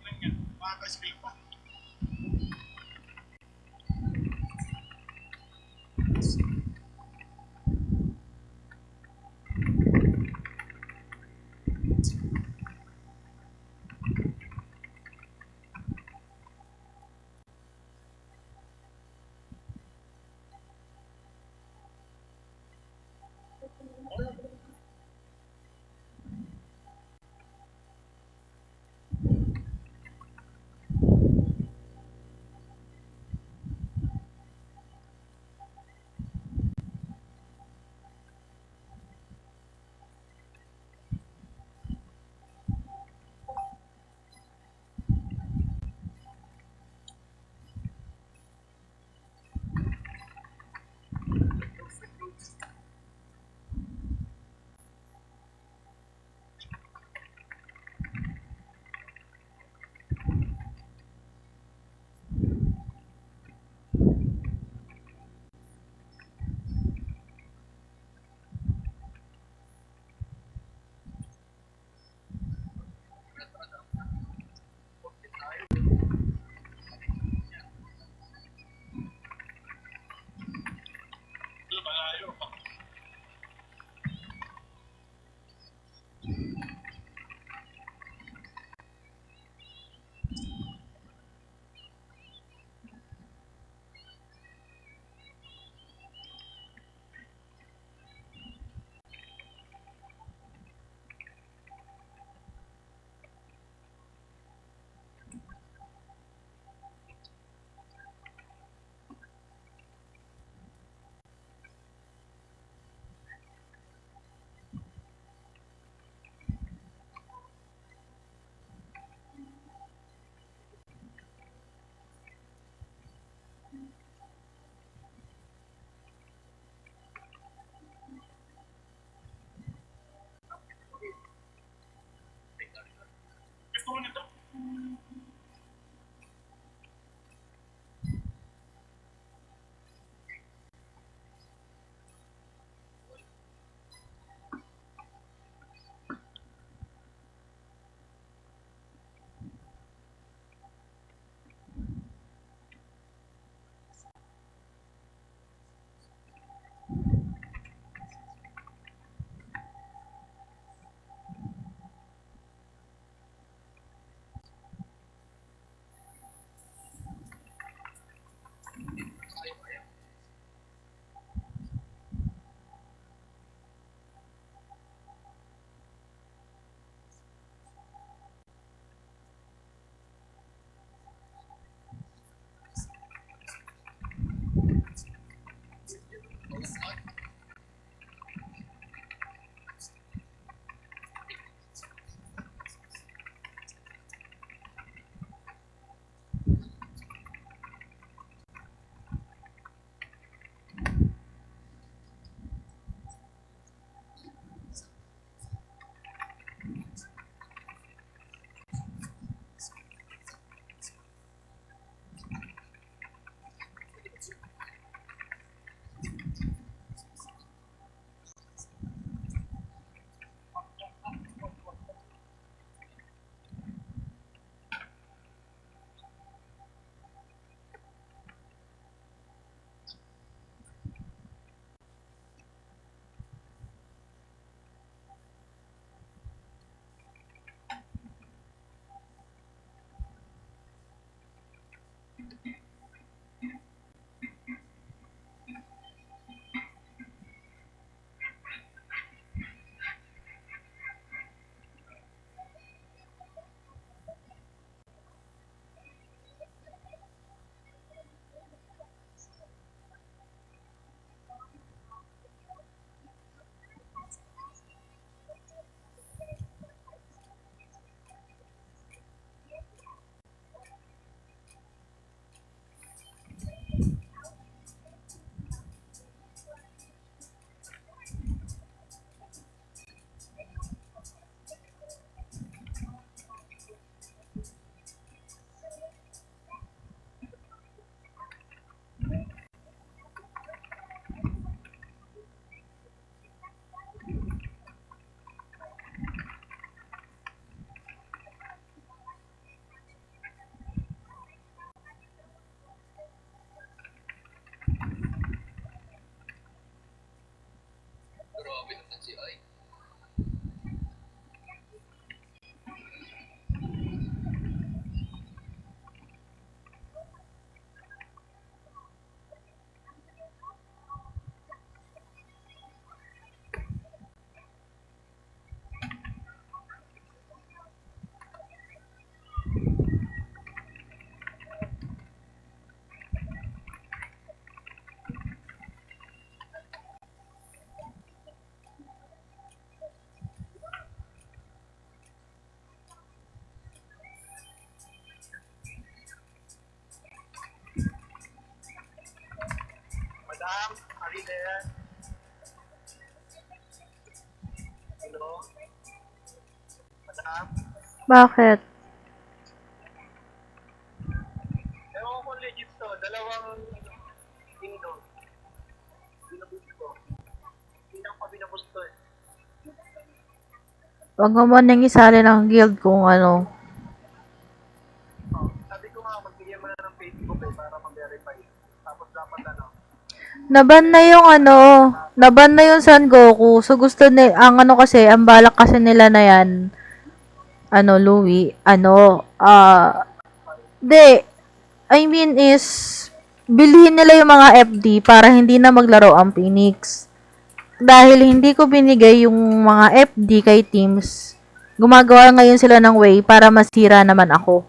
[SPEAKER 3] Tingnan nga, makaka-escape pa. Madam, ari there. Hello? Madam?
[SPEAKER 1] Bakit?
[SPEAKER 3] Ewan ko legit to. Dalawang indo. Binabus ko. Hindi lang pa binabus to eh.
[SPEAKER 1] Wag mo nang isali ng guild kung ano.
[SPEAKER 3] Oh, sabi ko nga, magbigay mo na ng Facebook eh, para ma-verify. Tapos dapat ano.
[SPEAKER 1] Naban na yung ano, naban na yung Son Goku. So gusto ni ang ano kasi, ang balak kasi nila na yan. Ano, Louie, ano, I mean is bilhin nila yung mga FD para hindi na maglaro ang Phoenix. Dahil hindi ko binigay yung mga FD kay teams, gumagawa ngayon sila ng way para masira naman ako.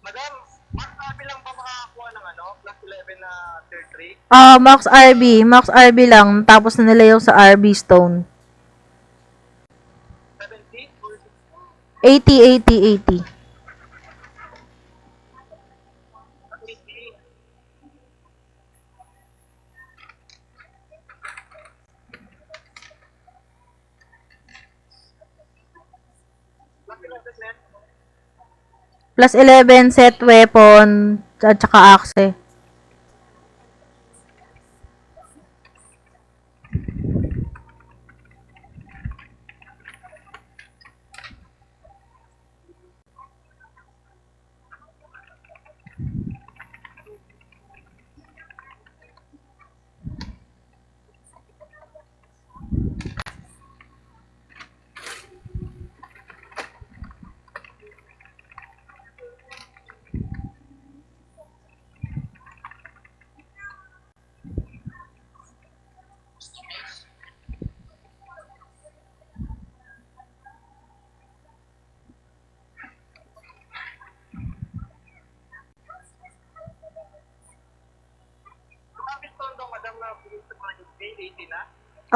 [SPEAKER 3] Madam, Max RB lang ba makakakuha ng ano? Plus 11 na tier 3?
[SPEAKER 1] Max RB lang, tapos na nila yung sa RB Stone.
[SPEAKER 3] 70? Or
[SPEAKER 1] 80.
[SPEAKER 3] 80? Plus 11 net?
[SPEAKER 1] Plus 11 set weapon, at saka axe.
[SPEAKER 3] Bakit tondo, madam, na pumunta ko ng 80 na?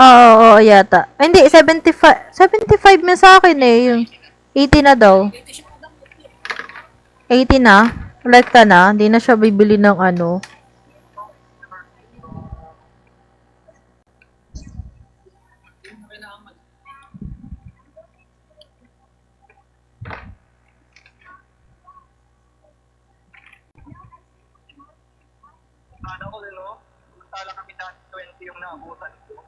[SPEAKER 1] Oo, yata. Ay, hindi, 75. 75 na sa akin eh. Yung 80 na daw. 80 na? Like ka na? Hindi na siya bibili ng ano.
[SPEAKER 3] samantala kami dati 20 yung naabutan ko.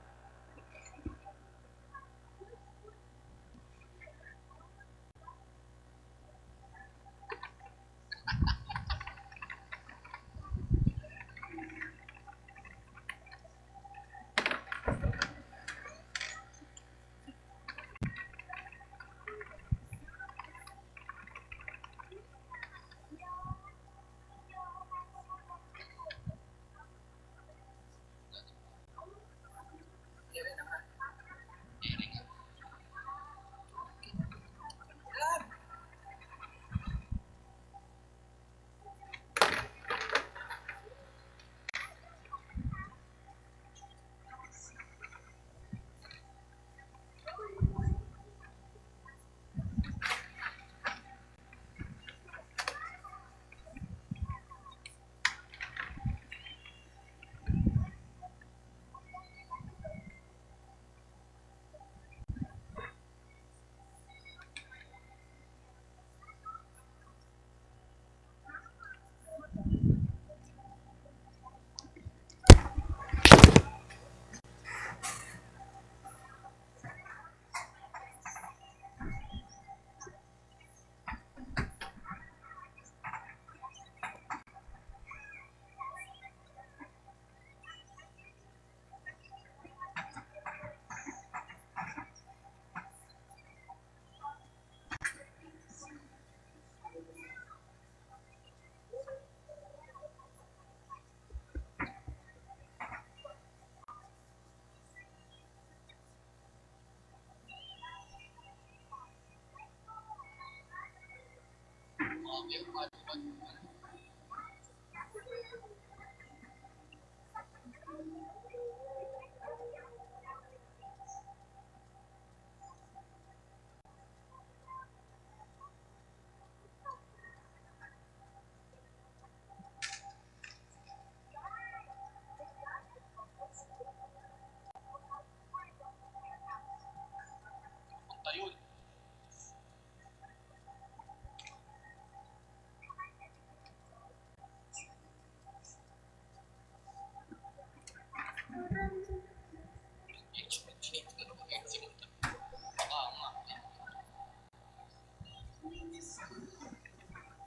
[SPEAKER 3] Ayun.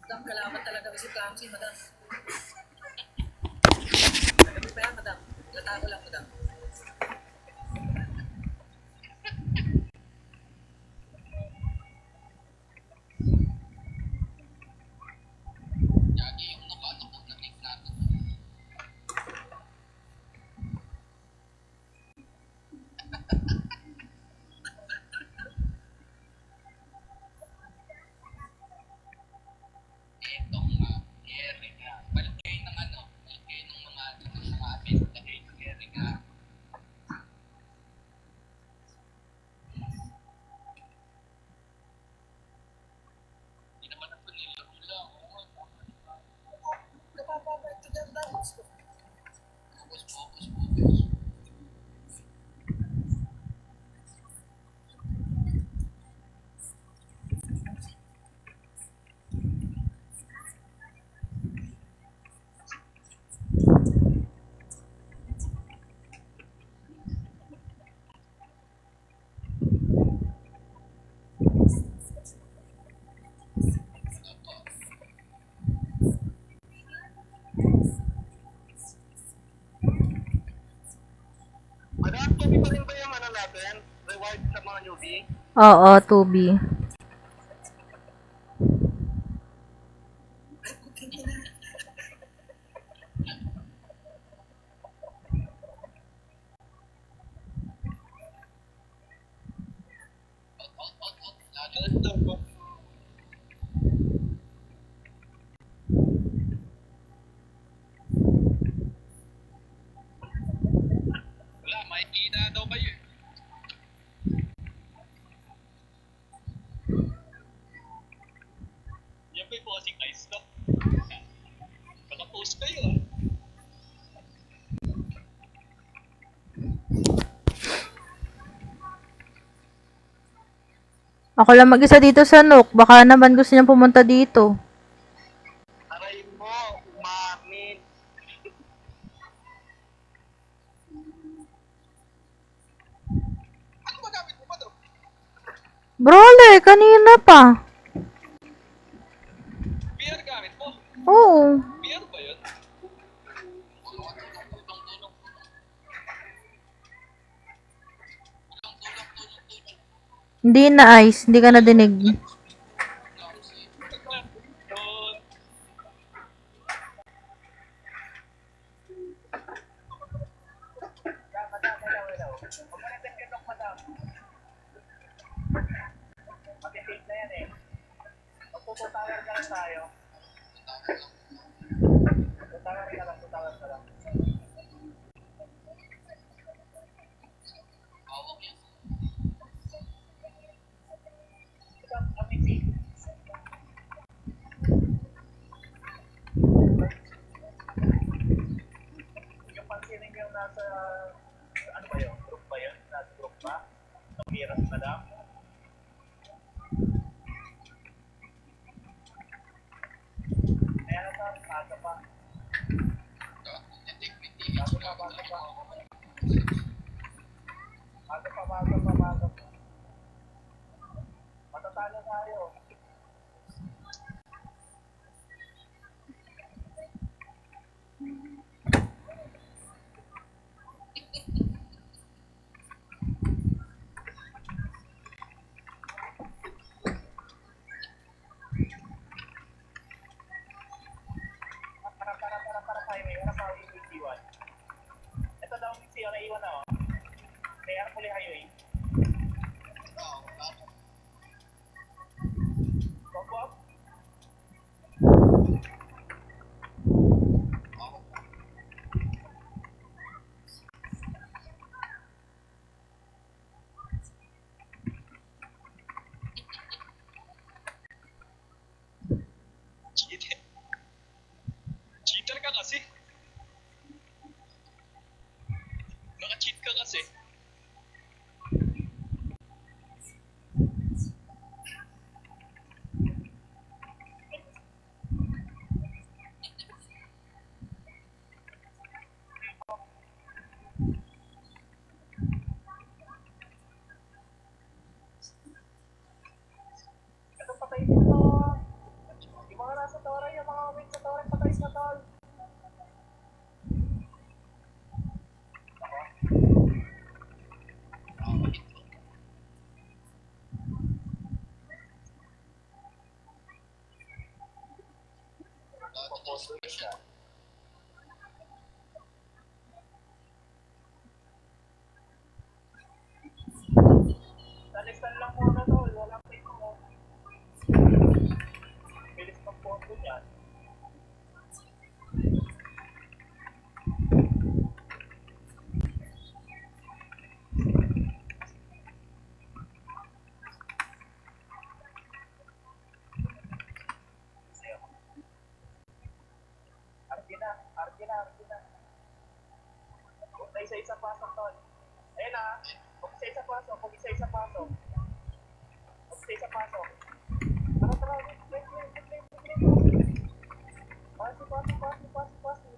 [SPEAKER 4] Madam, kalaban talaga si Clamsy, madam. Ano ba yan, madam? Lata ko lang, madam. Yagi yung nakatakot na take natin. Etong Gary nga. Balik kayo ng ano? Balik kayo ng mga benta kayo ng Gary nga. Hindi naman ako nila. Napapabalik to them daw. Focus.
[SPEAKER 3] Madam, tuloy pa rin ba yung ano natin? Reward sa mga newbie?
[SPEAKER 1] Oo, 2B.
[SPEAKER 3] Wala, may kita daw kayo eh. Yan ba yung bossing ice to? Naka-post kayo ah.
[SPEAKER 1] Ako lang mag-isa dito sa Nook. Baka naman gusto niyang pumunta dito.
[SPEAKER 3] Aray mo, umamin.
[SPEAKER 1] Brole, kanina pa.
[SPEAKER 4] VR gamit mo?
[SPEAKER 1] Oo.
[SPEAKER 4] VR ba yun?
[SPEAKER 1] Hindi na ice, hindi ka na dinig.
[SPEAKER 4] Yun.
[SPEAKER 3] Magtututawar ka lang tayo. Tutawar ka lang, tutawar ka lang. Ito, amazing. Yung pansinin yung nasa, ano ba yun? Group ba yun? Nasa group ba? Tumiras na lang. Kaya na sa aga pa. Bago pa, bago pa. Bago pa, bago pa, bago pa. Matatalo tayo. Para highway. Wala pa yung iwan. Ito daw yung siya na iwan na, oh. Kaya muli highway. Bop, bop.
[SPEAKER 4] Cheater. Cheater ka kasi. Naka-cheat ka kasi.
[SPEAKER 3] Ito patay dito. Yung mga nasa tore, yung mga wait sa tore, patay sa tol. Paposto siya. Talistan lang muna tol, walang pito mo. Bilis mag-posto niya. Argina, Argina, Argina. Huwag na isa-isa pasok tol. Ayun na, huwag isa-isa pasok, huwag isa-isa pasok. Huwag isa-isa pasok. Tara, tara, wait, wait, wait, wait, wait, wait. Pasok, pasok, pasok, pasok, pasok.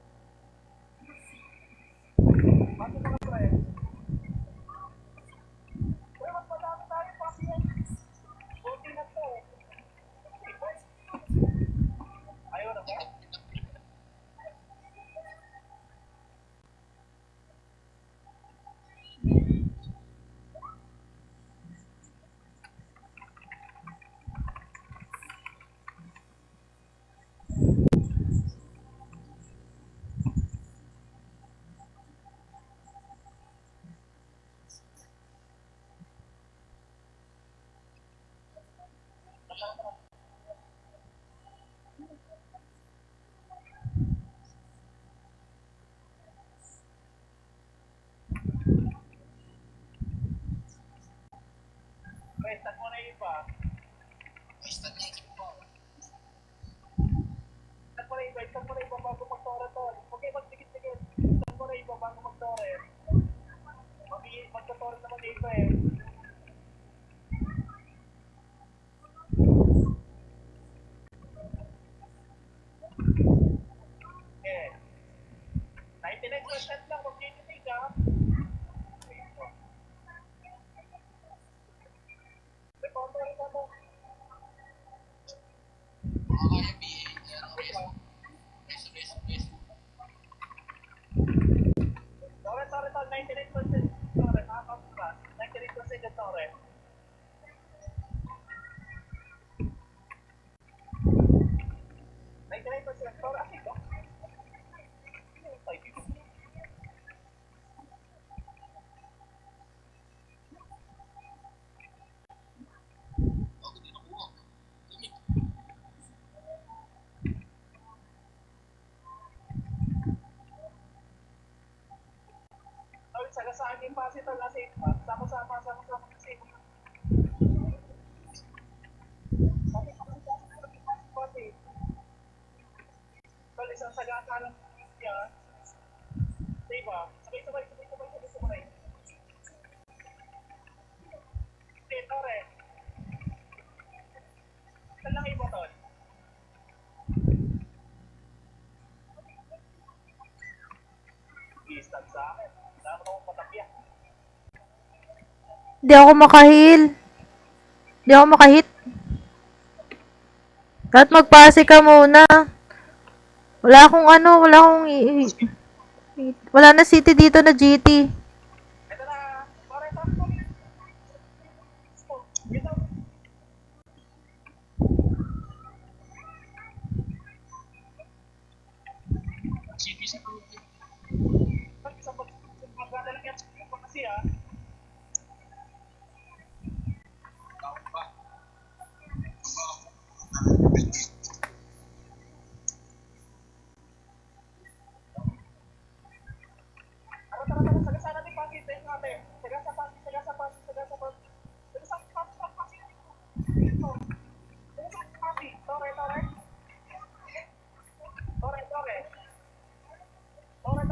[SPEAKER 3] Pasok mga pre. Uy, mas madami tayo, pasok yan. Buti na to. Ayaw na ba? Pwestan mo na iba.
[SPEAKER 4] Wasted na yung po.
[SPEAKER 3] Pwestan mo na iba bago mag-tore to. Huwag kayo magdikit-dikit. Pwestan mo na iba bago mag-tore. Mag-tore naman na iba eh. Eh. 99% lang, huwag nyo titig ha.
[SPEAKER 4] Mga kaya BA, ano, reso.
[SPEAKER 3] Tore, 99%. Tore, nakakapura. 99% yung Tore. 99% Tore, asik ko.
[SPEAKER 4] Ako din nakuha. Limit.
[SPEAKER 3] Tore, sagasaan yung pasito na safe pa. Sama-sama kasi. Tol, isang sagasa lang siya. Diba? Sabay. Hindi, Tore. Saan lang iba, Tol? Instant sa akin. Dapat akong patapya.
[SPEAKER 1] Di ako makahil. Di ako makahit. Dapat magpase ka muna. Wala akong wala na city dito na GT.
[SPEAKER 3] Ito na. Tore, Tore. Ito.
[SPEAKER 4] CPC ko.
[SPEAKER 3] Isang magdadala yan kasi
[SPEAKER 4] Tawag pa.
[SPEAKER 3] Tara, sagasa natin pangkit. Natin. Sagasa pangkit. Sagasa pangkit. Ito. Sagasa pangkit. Tore. Tore. Tore, Tore. Ano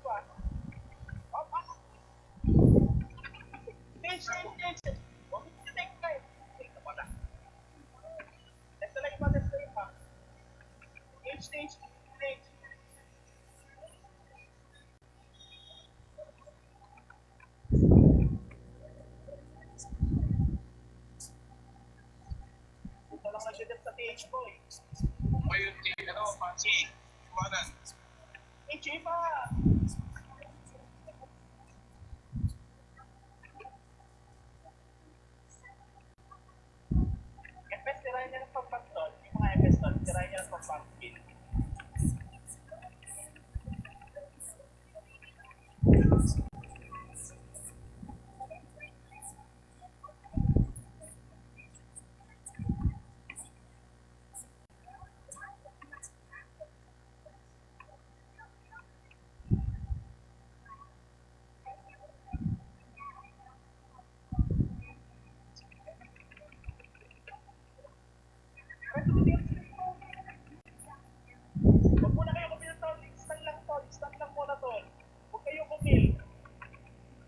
[SPEAKER 3] ba? Up. Stage. Huwag mo take time. Take na pala. Next na lang pa. Stage. Ito lang nag-dip sa TH boy.
[SPEAKER 4] Ngayon, ano, fancy. Iwanan.
[SPEAKER 3] TH pa! FS, tirahin niya ng pagpagtol. Yung mga FS tol, tirahin niya ng pagpagpil. Huwag muna kayo kumil tol. Stand lang muna tol. Huwag kayo kumil.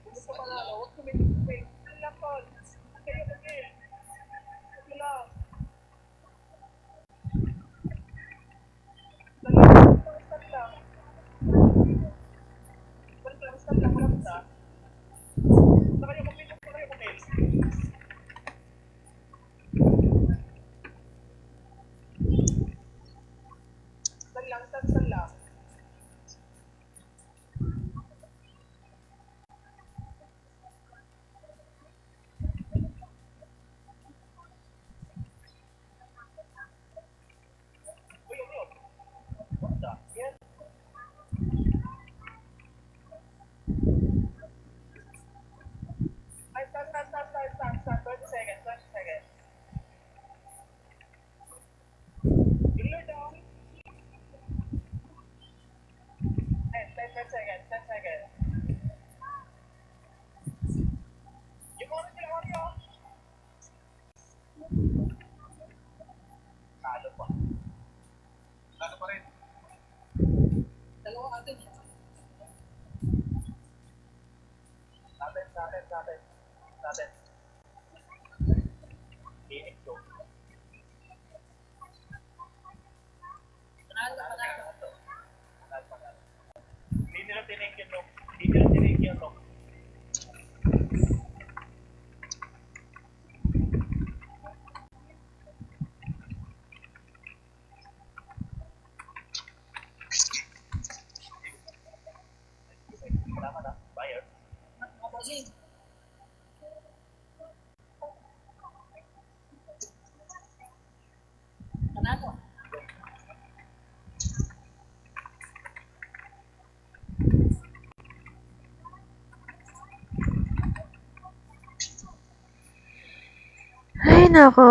[SPEAKER 3] Kung gusto panalo, huwag kumil. Stand lang tol. Huwag kayo kumil. Huwag lang. Stand lang. Wala basta. Huwag kayo kumil. Stand lang. Uy. What the? Yan. Ay, stand. 20 seconds. Iloy down. 10 seconds. Yung oras nila, Oreo. Talo pa.
[SPEAKER 4] Ano pa rin? Dalawa atin.
[SPEAKER 3] Natin. Phoenix ko.
[SPEAKER 4] Panalo.
[SPEAKER 3] Hindi nila tinake yun, no?
[SPEAKER 1] Ay, nako.